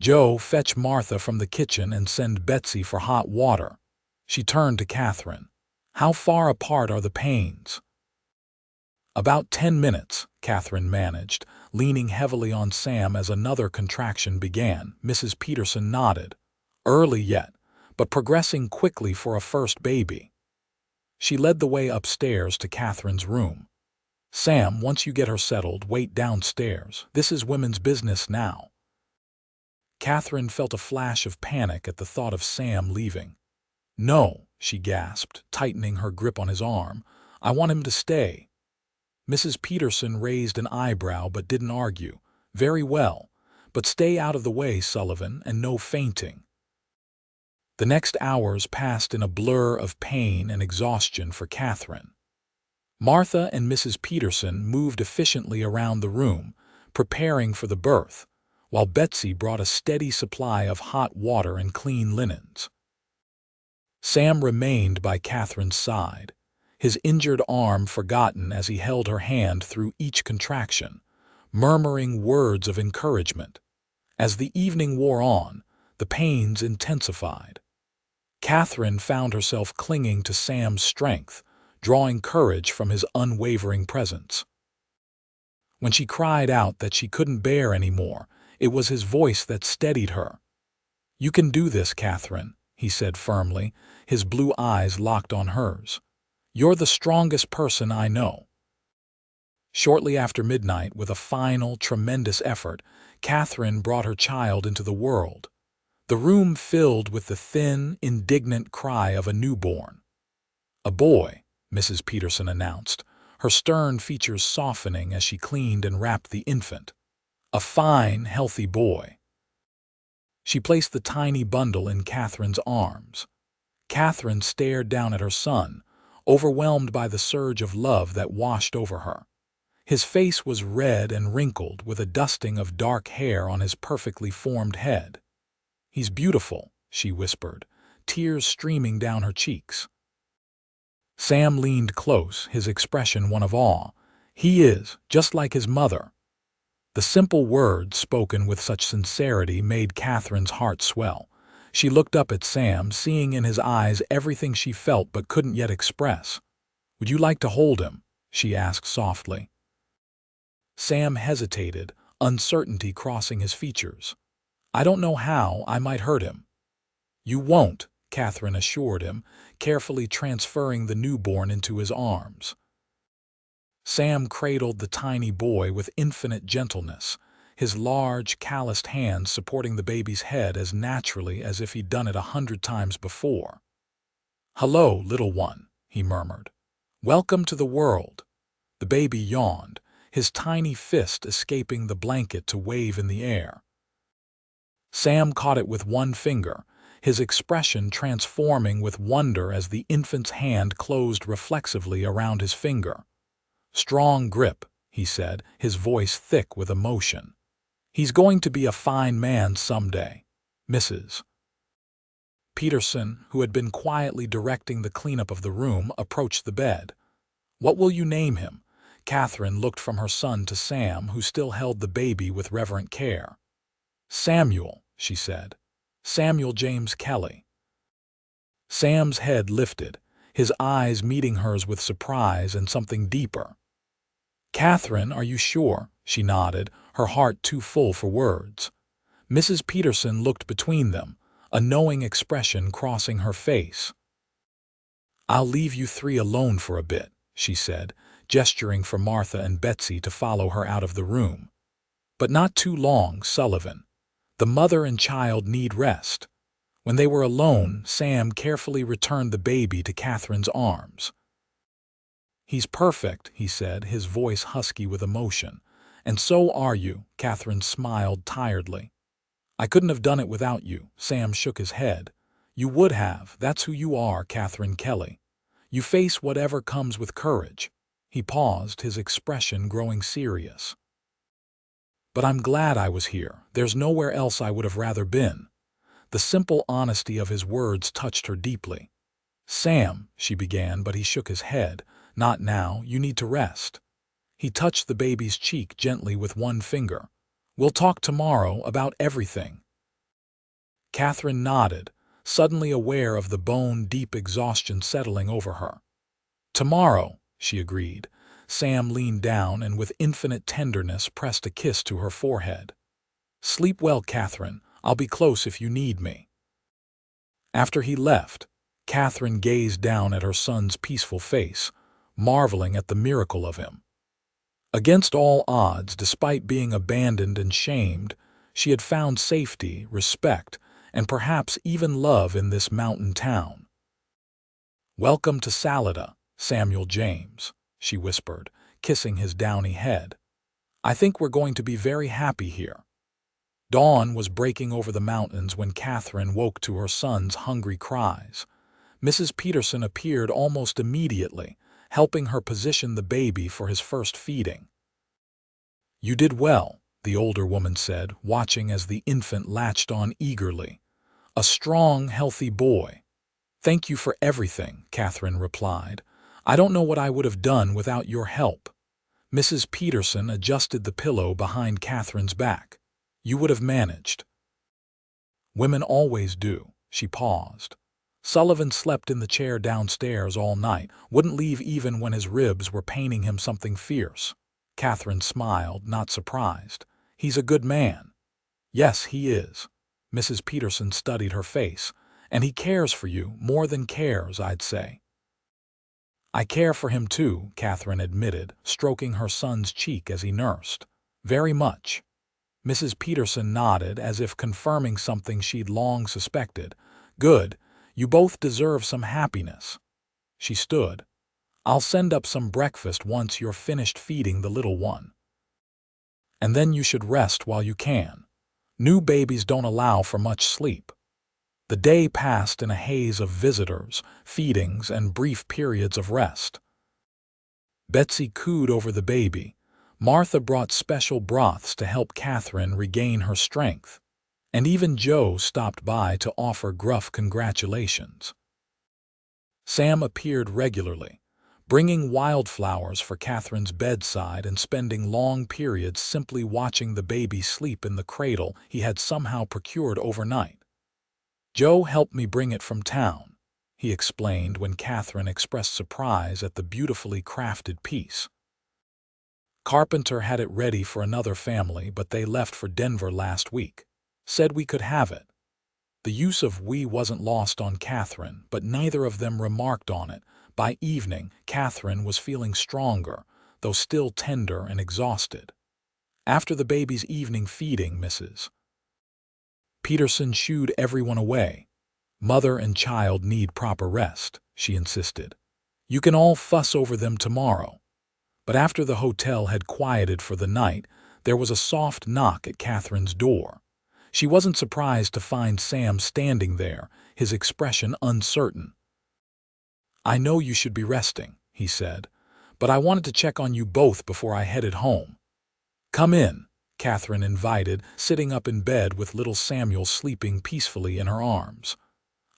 "Joe, fetch Martha from the kitchen and send Betsy for hot water." She turned to Katherine. "How far apart are the pains?" "About 10 minutes," Katherine managed, leaning heavily on Sam as another contraction began. Mrs. Peterson nodded. "Early yet, but progressing quickly for a first baby." She led the way upstairs to Katherine's room. "Sam, once you get her settled, wait downstairs. This is women's business now." Katherine felt a flash of panic at the thought of Sam leaving. "No," she gasped, tightening her grip on his arm. "I want him to stay." Mrs. Peterson raised an eyebrow but didn't argue. "Very well, but stay out of the way, Sullivan, and no fainting." The next hours passed in a blur of pain and exhaustion for Katherine. Martha and Mrs. Peterson moved efficiently around the room, preparing for the birth, while Betsy brought a steady supply of hot water and clean linens. Sam remained by Katherine's side, his injured arm forgotten as he held her hand through each contraction, murmuring words of encouragement. As the evening wore on, the pains intensified. Katherine found herself clinging to Sam's strength, drawing courage from his unwavering presence. When she cried out that she couldn't bear any more, it was his voice that steadied her. "You can do this, Katherine," he said firmly, his blue eyes locked on hers. "You're the strongest person I know." Shortly after midnight, with a final, tremendous effort, Katherine brought her child into the world. The room filled with the thin, indignant cry of a newborn. "A boy," Mrs. Peterson announced, her stern features softening as she cleaned and wrapped the infant. "A fine, healthy boy." She placed the tiny bundle in Katherine's arms. Katherine stared down at her son, overwhelmed by the surge of love that washed over her. His face was red and wrinkled, with a dusting of dark hair on his perfectly formed head. "He's beautiful," she whispered, tears streaming down her cheeks. Sam leaned close, his expression one of awe. "He is, just like his mother." The simple words, spoken with such sincerity, made Katherine's heart swell. She looked up at Sam, seeing in his eyes everything she felt but couldn't yet express. "Would you like to hold him?" she asked softly. Sam hesitated, uncertainty crossing his features. "I don't know how. I might hurt him." "You won't," Katherine assured him, carefully transferring the newborn into his arms. Sam cradled the tiny boy with infinite gentleness, his large, calloused hands supporting the baby's head as naturally as if he'd done it 100 times before. "Hello, little one," he murmured. "Welcome to the world." The baby yawned, his tiny fist escaping the blanket to wave in the air. Sam caught it with one finger, his expression transforming with wonder as the infant's hand closed reflexively around his finger. "Strong grip," he said, his voice thick with emotion. "He's going to be a fine man someday." Mrs. Peterson, who had been quietly directing the cleanup of the room, approached the bed. "What will you name him?" Katherine looked from her son to Sam, who still held the baby with reverent care. "Samuel," she said. "Samuel James Kelly." Sam's head lifted, his eyes meeting hers with surprise and something deeper. "Katherine, are you sure?" She nodded, her heart too full for words. Mrs. Peterson looked between them, a knowing expression crossing her face. "I'll leave you three alone for a bit," she said, gesturing for Martha and Betsy to follow her out of the room. "But not too long, Sullivan. The mother and child need rest." When they were alone, Sam carefully returned the baby to Catherine's arms. "He's perfect," he said, his voice husky with emotion. "And so are you," Catherine smiled tiredly. "I couldn't have done it without you," Sam shook his head. "You would have. That's who you are, Katherine Kelly. You face whatever comes with courage." He paused, his expression growing serious. "But I'm glad I was here. There's nowhere else I would have rather been." The simple honesty of his words touched her deeply. "Sam," she began, but he shook his head. "Not now. You need to rest." He touched the baby's cheek gently with one finger. "We'll talk tomorrow about everything." Catherine nodded, suddenly aware of the bone-deep exhaustion settling over her. "Tomorrow," she agreed. Sam leaned down and with infinite tenderness pressed a kiss to her forehead. "Sleep well, Catherine. I'll be close if you need me." After he left, Catherine gazed down at her son's peaceful face, marveling at the miracle of him. Against all odds, despite being abandoned and shamed, she had found safety, respect, and perhaps even love in this mountain town. "Welcome to Salida, Samuel James," she whispered, kissing his downy head. "I think we're going to be very happy here." Dawn was breaking over the mountains when Catherine woke to her son's hungry cries. Mrs. Peterson appeared almost immediately, helping her position the baby for his first feeding. "You did well," the older woman said, watching as the infant latched on eagerly. "A strong, healthy boy." "Thank you for everything," Catherine replied. "I don't know what I would have done without your help." Mrs. Peterson adjusted the pillow behind Catherine's back. "You would have managed." "Women always do." She paused. "Sullivan slept in the chair downstairs all night, wouldn't leave even when his ribs were paining him something fierce." Catherine smiled, not surprised. "He's a good man." "Yes, he is." Mrs. Peterson studied her face. "And he cares for you, more than cares, I'd say." "I care for him too," Catherine admitted, stroking her son's cheek as he nursed. "Very much." Mrs. Peterson nodded, as if confirming something she'd long suspected. "Good. You both deserve some happiness." She stood. "I'll send up some breakfast once you're finished feeding the little one. And then you should rest while you can. New babies don't allow for much sleep." The day passed in a haze of visitors, feedings, and brief periods of rest. Betsy cooed over the baby. Martha brought special broths to help Catherine regain her strength. And even Joe stopped by to offer gruff congratulations. Sam appeared regularly, bringing wildflowers for Catherine's bedside and spending long periods simply watching the baby sleep in the cradle he had somehow procured overnight. "Joe helped me bring it from town," he explained when Catherine expressed surprise at the beautifully crafted piece. "Carpenter had it ready for another family, but they left for Denver last week. Said we could have it." The use of "we" wasn't lost on Catherine, but neither of them remarked on it. By evening, Catherine was feeling stronger, though still tender and exhausted. After the baby's evening feeding, Mrs. Peterson shooed everyone away. "Mother and child need proper rest," she insisted. "You can all fuss over them tomorrow." But after the hotel had quieted for the night, there was a soft knock at Catherine's door. She wasn't surprised to find Sam standing there, his expression uncertain. "I know you should be resting," he said, "but I wanted to check on you both before I headed home." "Come in," Catherine invited, sitting up in bed with little Samuel sleeping peacefully in her arms.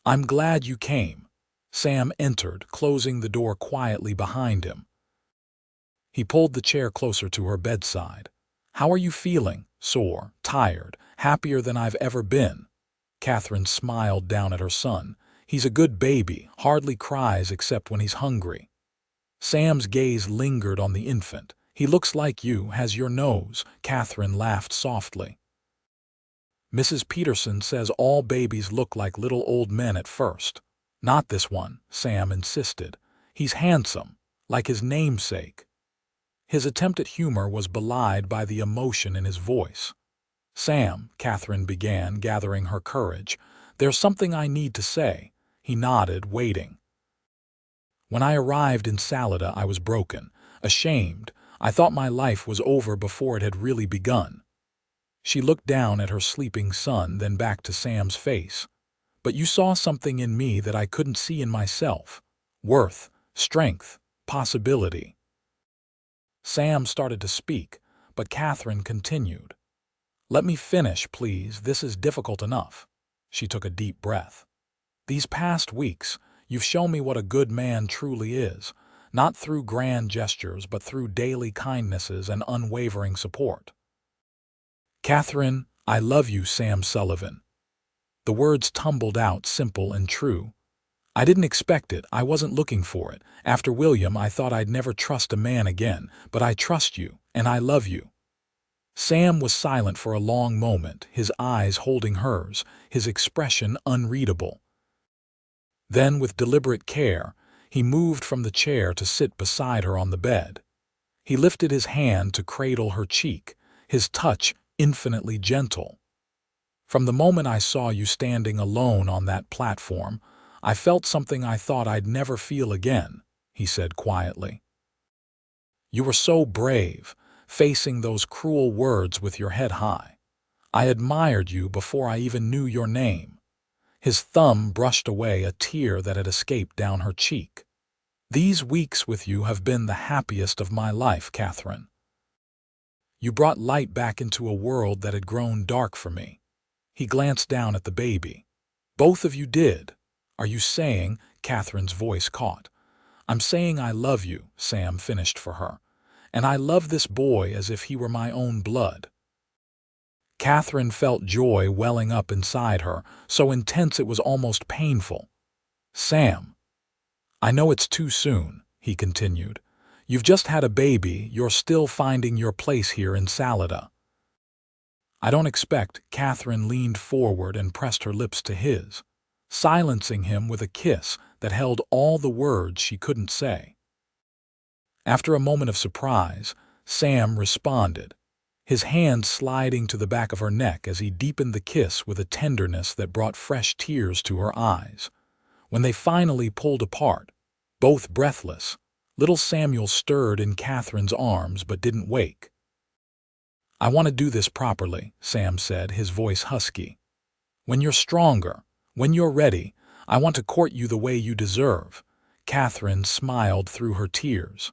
"I'm glad you came." Sam entered, closing the door quietly behind him. He pulled the chair closer to her bedside. "How are you feeling?" "Sore, tired, happier than I've ever been." Catherine smiled down at her son. "He's a good baby, hardly cries except when he's hungry." Sam's gaze lingered on the infant. "He looks like you, has your nose." Catherine laughed softly. "Mrs. Peterson says all babies look like little old men at first." "Not this one," Sam insisted. "He's handsome, like his namesake." His attempt at humor was belied by the emotion in his voice. "Sam," Catherine began, gathering her courage, "There's something I need to say." He nodded, waiting. "When I arrived in Salida, I was broken, ashamed. I thought my life was over before it had really begun." She looked down at her sleeping son, then back to Sam's face. "But you saw something in me that I couldn't see in myself. Worth, strength, possibility." Sam started to speak, but Katherine continued. "Let me finish, please. This is difficult enough." She took a deep breath. "These past weeks, you've shown me what a good man truly is, not through grand gestures, but through daily kindnesses and unwavering support." "Katherine, I love you, Sam Sullivan." The words tumbled out, simple and true. "I didn't expect it. I wasn't looking for it. After William, I thought I'd never trust a man again, but I trust you, and I love you." Sam was silent for a long moment, his eyes holding hers, his expression unreadable. Then, with deliberate care, he moved from the chair to sit beside her on the bed. He lifted his hand to cradle her cheek, his touch infinitely gentle. "From the moment I saw you standing alone on that platform, I felt something I thought I'd never feel again," he said quietly. "You were so brave, facing those cruel words with your head high. I admired you before I even knew your name." His thumb brushed away a tear that had escaped down her cheek. "These weeks with you have been the happiest of my life, Katherine. You brought light back into a world that had grown dark for me." He glanced down at the baby. "Both of you did. Are you saying—" Katherine's voice caught. "I'm saying I love you," Sam finished for her. "And I love this boy as if he were my own blood." Katherine felt joy welling up inside her, so intense it was almost painful. "Sam, I know it's too soon," he continued. "You've just had a baby, you're still finding your place here in Salida." "I don't expect—" Katherine leaned forward and pressed her lips to his, silencing him with a kiss that held all the words she couldn't say. After a moment of surprise, Sam responded, his hand sliding to the back of her neck as he deepened the kiss with a tenderness that brought fresh tears to her eyes. When they finally pulled apart, both breathless, little Samuel stirred in Katherine's arms but didn't wake. "I want to do this properly," Sam said, his voice husky. "When you're stronger, when you're ready, I want to court you the way you deserve." Katherine smiled through her tears.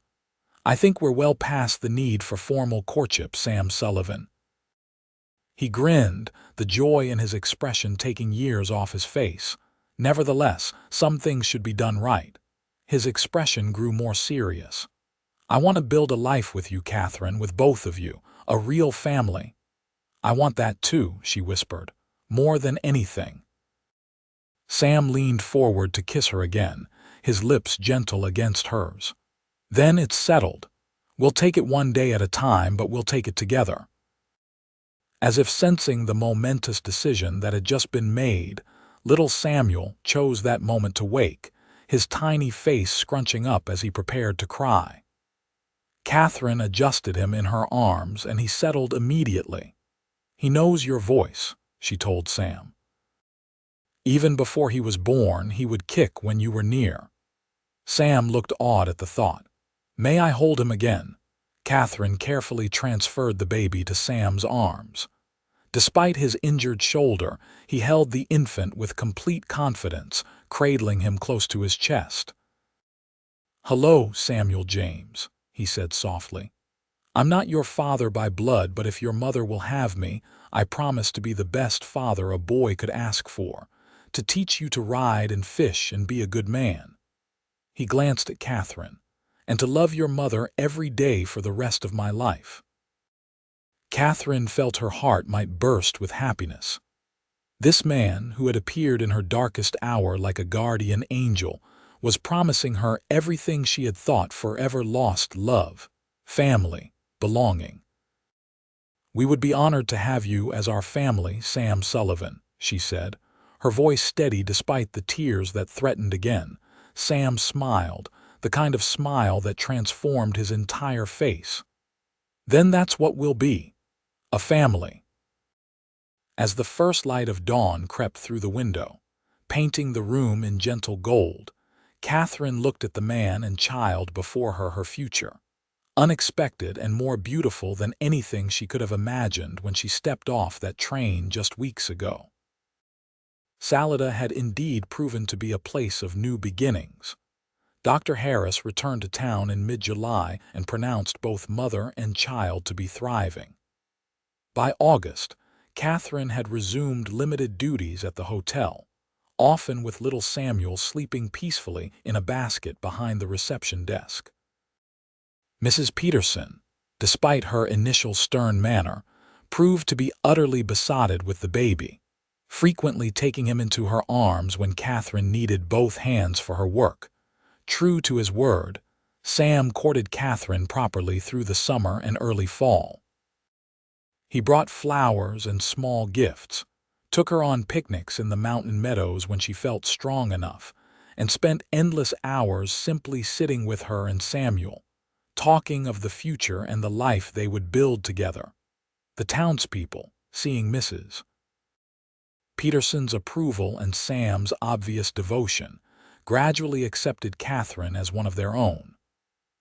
"I think we're well past the need for formal courtship, Sam Sullivan." He grinned, the joy in his expression taking years off his face. "Nevertheless, some things should be done right." His expression grew more serious. "I want to build a life with you, Katherine, with both of you, a real family." "I want that too," she whispered, "more than anything." Sam leaned forward to kiss her again, his lips gentle against hers. "Then it's settled. We'll take it one day at a time, but we'll take it together." As if sensing the momentous decision that had just been made, little Samuel chose that moment to wake, his tiny face scrunching up as he prepared to cry. Katherine adjusted him in her arms, and he settled immediately. "He knows your voice," she told Sam. "Even before he was born, he would kick when you were near." Sam looked awed at the thought. "May I hold him again?" Katherine carefully transferred the baby to Sam's arms. Despite his injured shoulder, he held the infant with complete confidence, cradling him close to his chest. "Hello, Samuel James," he said softly. "I'm not your father by blood, but if your mother will have me, I promise to be the best father a boy could ask for, to teach you to ride and fish and be a good man." He glanced at Katherine. "And to love your mother every day for the rest of my life." Katherine felt her heart might burst with happiness. This man, who had appeared in her darkest hour like a guardian angel, was promising her everything she had thought forever lost: love, family, belonging. "We would be honored to have you as our family, Sam Sullivan," she said, her voice steady despite the tears that threatened again. Sam smiled, the kind of smile that transformed his entire face. "Then that's what we'll be. A family." As the first light of dawn crept through the window, painting the room in gentle gold, Katherine looked at the man and child before her future, unexpected and more beautiful than anything she could have imagined when she stepped off that train just weeks ago. Salida had indeed proven to be a place of new beginnings. Dr. Harris returned to town in mid-July and pronounced both mother and child to be thriving. By August, Katherine had resumed limited duties at the hotel, often with little Samuel sleeping peacefully in a basket behind the reception desk. Mrs. Peterson, despite her initial stern manner, proved to be utterly besotted with the baby, frequently taking him into her arms when Katherine needed both hands for her work. True to his word, Sam courted Katherine properly through the summer and early fall. He brought flowers and small gifts, took her on picnics in the mountain meadows when she felt strong enough, and spent endless hours simply sitting with her and Samuel, talking of the future and the life they would build together. The townspeople, seeing Mrs. Peterson's approval and Sam's obvious devotion, gradually accepted Katherine as one of their own.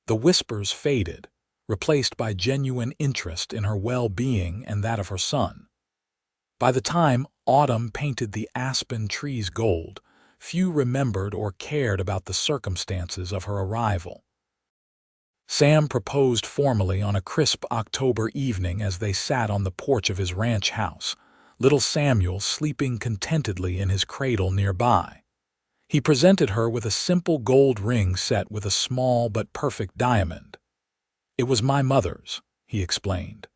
The whispers faded, replaced by genuine interest in her well-being and that of her son. By the time autumn painted the aspen trees gold, few remembered or cared about the circumstances of her arrival. Sam proposed formally on a crisp October evening as they sat on the porch of his ranch house, little Samuel sleeping contentedly in his cradle nearby. He presented her with a simple gold ring set with a small but perfect diamond. "It was my mother's," he explained.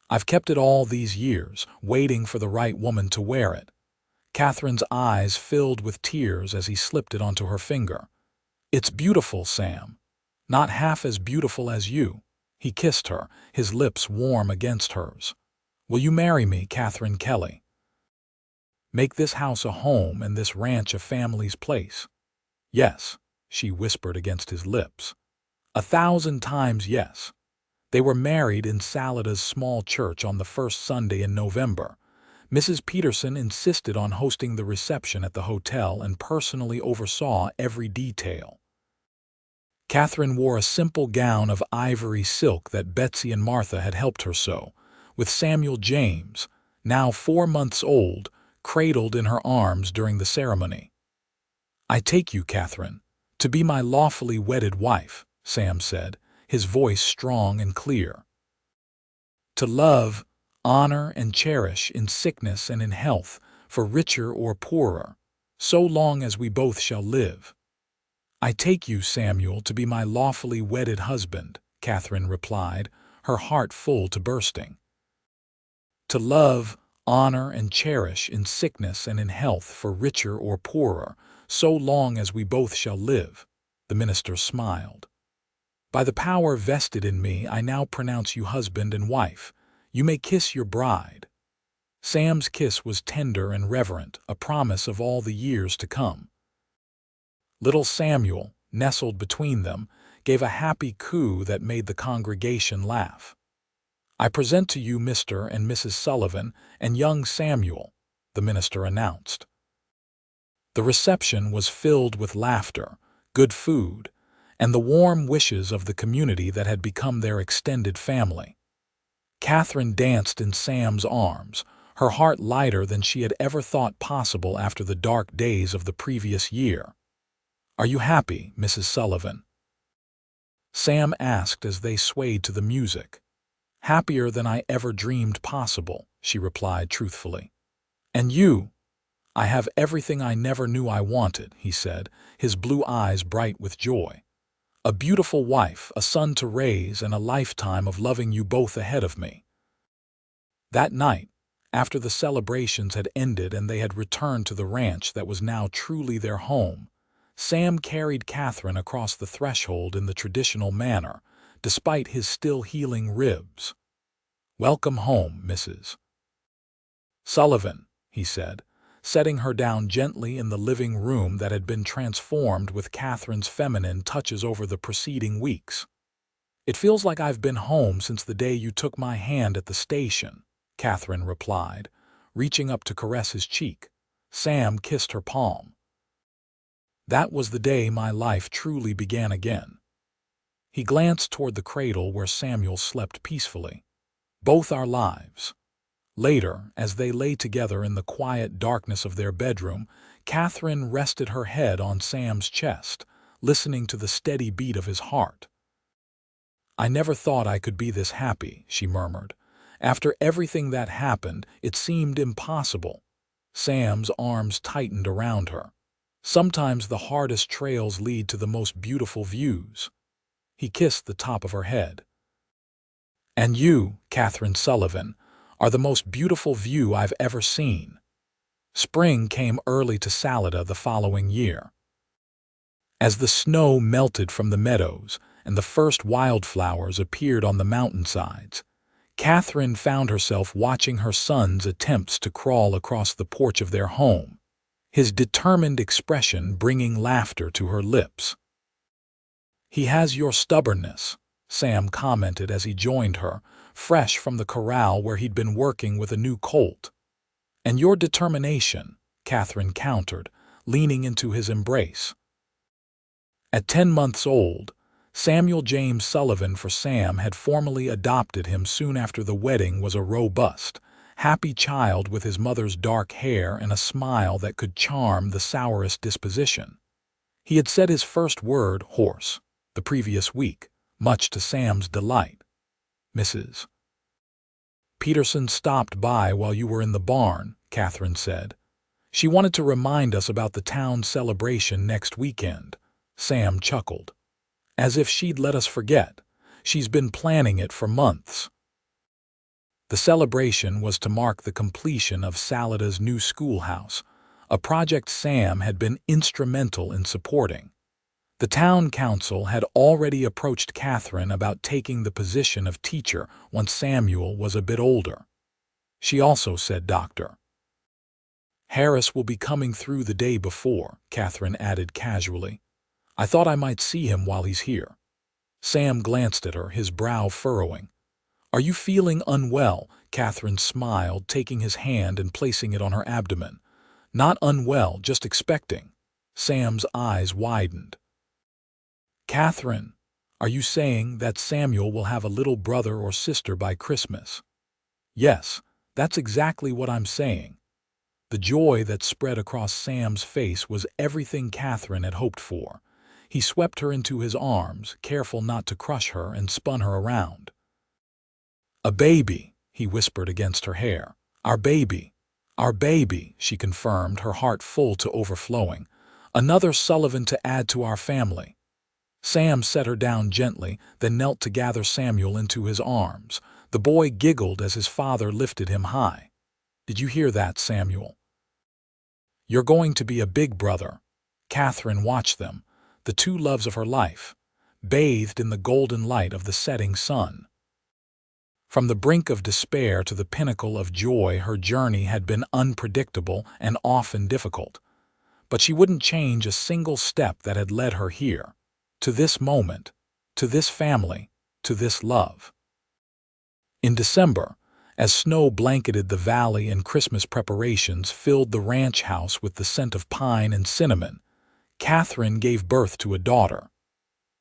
"I've kept it all these years, waiting for the right woman to wear it." Katherine's eyes filled with tears as he slipped it onto her finger. "It's beautiful, Sam. Not half as beautiful as you." He kissed her, his lips warm against hers. "Will you marry me, Katherine Kelly? Make this house a home and this ranch a family's place?" "Yes," she whispered against his lips. 1,000 times yes. They were married in Salida's small church on the first Sunday in November. Mrs. Peterson insisted on hosting the reception at the hotel and personally oversaw every detail. Katherine wore a simple gown of ivory silk that Betsy and Martha had helped her sew, with Samuel James, now 4 months old, cradled in her arms during the ceremony. "I take you, Katherine, to be my lawfully wedded wife," Sam said, his voice strong and clear. "To love, honor, and cherish in sickness and in health, for richer or poorer, so long as we both shall live." "I take you, Samuel, to be my lawfully wedded husband," Katherine replied, her heart full to bursting. "To love, honor, and cherish in sickness and in health, for richer or poorer, so long as we both shall live," the minister smiled. "By the power vested in me, I now pronounce you husband and wife. You may kiss your bride." Sam's kiss was tender and reverent, a promise of all the years to come. Little Samuel, nestled between them, gave a happy coo that made the congregation laugh. "I present to you Mr. and Mrs. Sullivan and young Samuel," the minister announced. The reception was filled with laughter, good food, and the warm wishes of the community that had become their extended family. Katherine danced in Sam's arms, her heart lighter than she had ever thought possible after the dark days of the previous year. "Are you happy, Mrs. Sullivan?" Sam asked as they swayed to the music. "Happier than I ever dreamed possible," she replied truthfully. "And you?" "I have everything I never knew I wanted," he said, his blue eyes bright with joy. "A beautiful wife, a son to raise, and a lifetime of loving you both ahead of me." That night, after the celebrations had ended and they had returned to the ranch that was now truly their home, Sam carried Katherine across the threshold in the traditional manner, despite his still healing ribs. "Welcome home, Mrs. Sullivan," he said, setting her down gently in the living room that had been transformed with Katherine's feminine touches over the preceding weeks. "It feels like I've been home since the day you took my hand at the station," Katherine replied, Reaching up to caress his cheek, Sam kissed her palm. That was the day my life truly began again. He glanced toward the cradle where Samuel slept peacefully. Both our lives. Later, as they lay together in the quiet darkness of their bedroom, Katherine rested her head on Sam's chest, listening to the steady beat of his heart. "I never thought I could be this happy," she murmured. "After everything that happened, it seemed impossible." Sam's arms tightened around her. "Sometimes the hardest trails lead to the most beautiful views." He kissed the top of her head. "And you, Katherine Sullivan, are the most beautiful view I've ever seen." Spring came early to Salida the following year. As the snow melted from the meadows and the first wildflowers appeared on the mountainsides, Katherine found herself watching her son's attempts to crawl across the porch of their home, his determined expression bringing laughter to her lips. "He has your stubbornness," Sam commented as he joined her, fresh from the corral where he'd been working with a new colt. "And your determination," Katherine countered, leaning into his embrace. At 10 months old, Samuel James Sullivan for Sam had formally adopted him soon after the wedding was a robust, happy child with his mother's dark hair and a smile that could charm the sourest disposition. He had said his first word, horse, the previous week, much to Sam's delight. "Mrs. Peterson stopped by while you were in the barn," Katherine said. "She wanted to remind us about the town celebration next weekend." Sam chuckled. "As if she'd let us forget. She's been planning it for months." The celebration was to mark the completion of Salida's new schoolhouse, a project Sam had been instrumental in supporting. The town council had already approached Katherine about taking the position of teacher once Samuel was a bit older. She also said Dr. Harris will be coming through the day before, Katherine added casually. "I thought I might see him while he's here." Sam glanced at her, his brow furrowing. "Are you feeling unwell?" Katherine smiled, taking his hand and placing it on her abdomen. "Not unwell, just expecting." Sam's eyes widened. "Katherine, are you saying that Samuel will have a little brother or sister by Christmas?" "Yes, that's exactly what I'm saying." The joy that spread across Sam's face was everything Katherine had hoped for. He swept her into his arms, careful not to crush her, and spun her around. "A baby," he whispered against her hair. "Our baby. Our baby," she confirmed, her heart full to overflowing. "Another Sullivan to add to our family." Sam set her down gently, then knelt to gather Samuel into his arms. The boy giggled as his father lifted him high. "Did you hear that, Samuel? You're going to be a big brother." Katherine watched them, the two loves of her life, bathed in the golden light of the setting sun. From the brink of despair to the pinnacle of joy, her journey had been unpredictable and often difficult. But she wouldn't change a single step that had led her here, to this moment, to this family, to this love. In December, as snow blanketed the valley and Christmas preparations filled the ranch house with the scent of pine and cinnamon, Katherine gave birth to a daughter.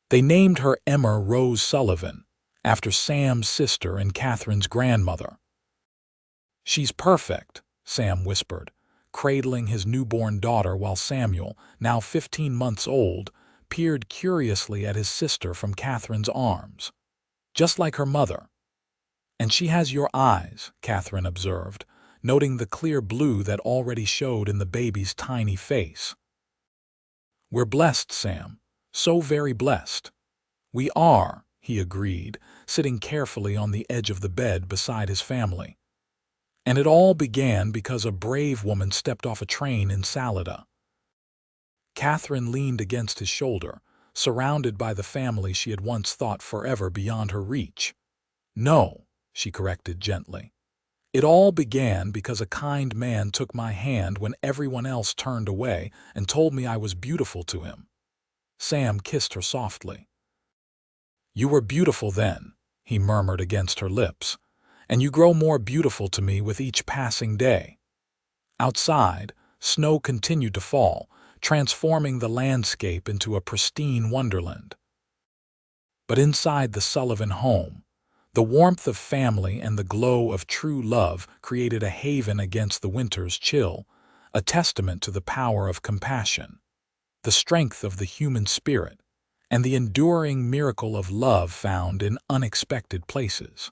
They named her Emma Rose Sullivan, after Sam's sister and Katherine's grandmother. "She's perfect," Sam whispered, cradling his newborn daughter while Samuel, now 15 months old, peered curiously at his sister from Katherine's arms. "Just like her mother." "And she has your eyes," Katherine observed, noting the clear blue that already showed in the baby's tiny face. "We're blessed, Sam. So very blessed." "We are," he agreed, sitting carefully on the edge of the bed beside his family. "And it all began because a brave woman stepped off a train in Salida." Katherine leaned against his shoulder, surrounded by the family she had once thought forever beyond her reach. "No," she corrected gently. "It all began because a kind man took my hand when everyone else turned away and told me I was beautiful to him." Sam kissed her softly. "You were beautiful then," he murmured against her lips, "and you grow more beautiful to me with each passing day." Outside, snow continued to fall, transforming the landscape into a pristine wonderland. But inside the Sullivan home, the warmth of family and the glow of true love created a haven against the winter's chill, a testament to the power of compassion, the strength of the human spirit, and the enduring miracle of love found in unexpected places.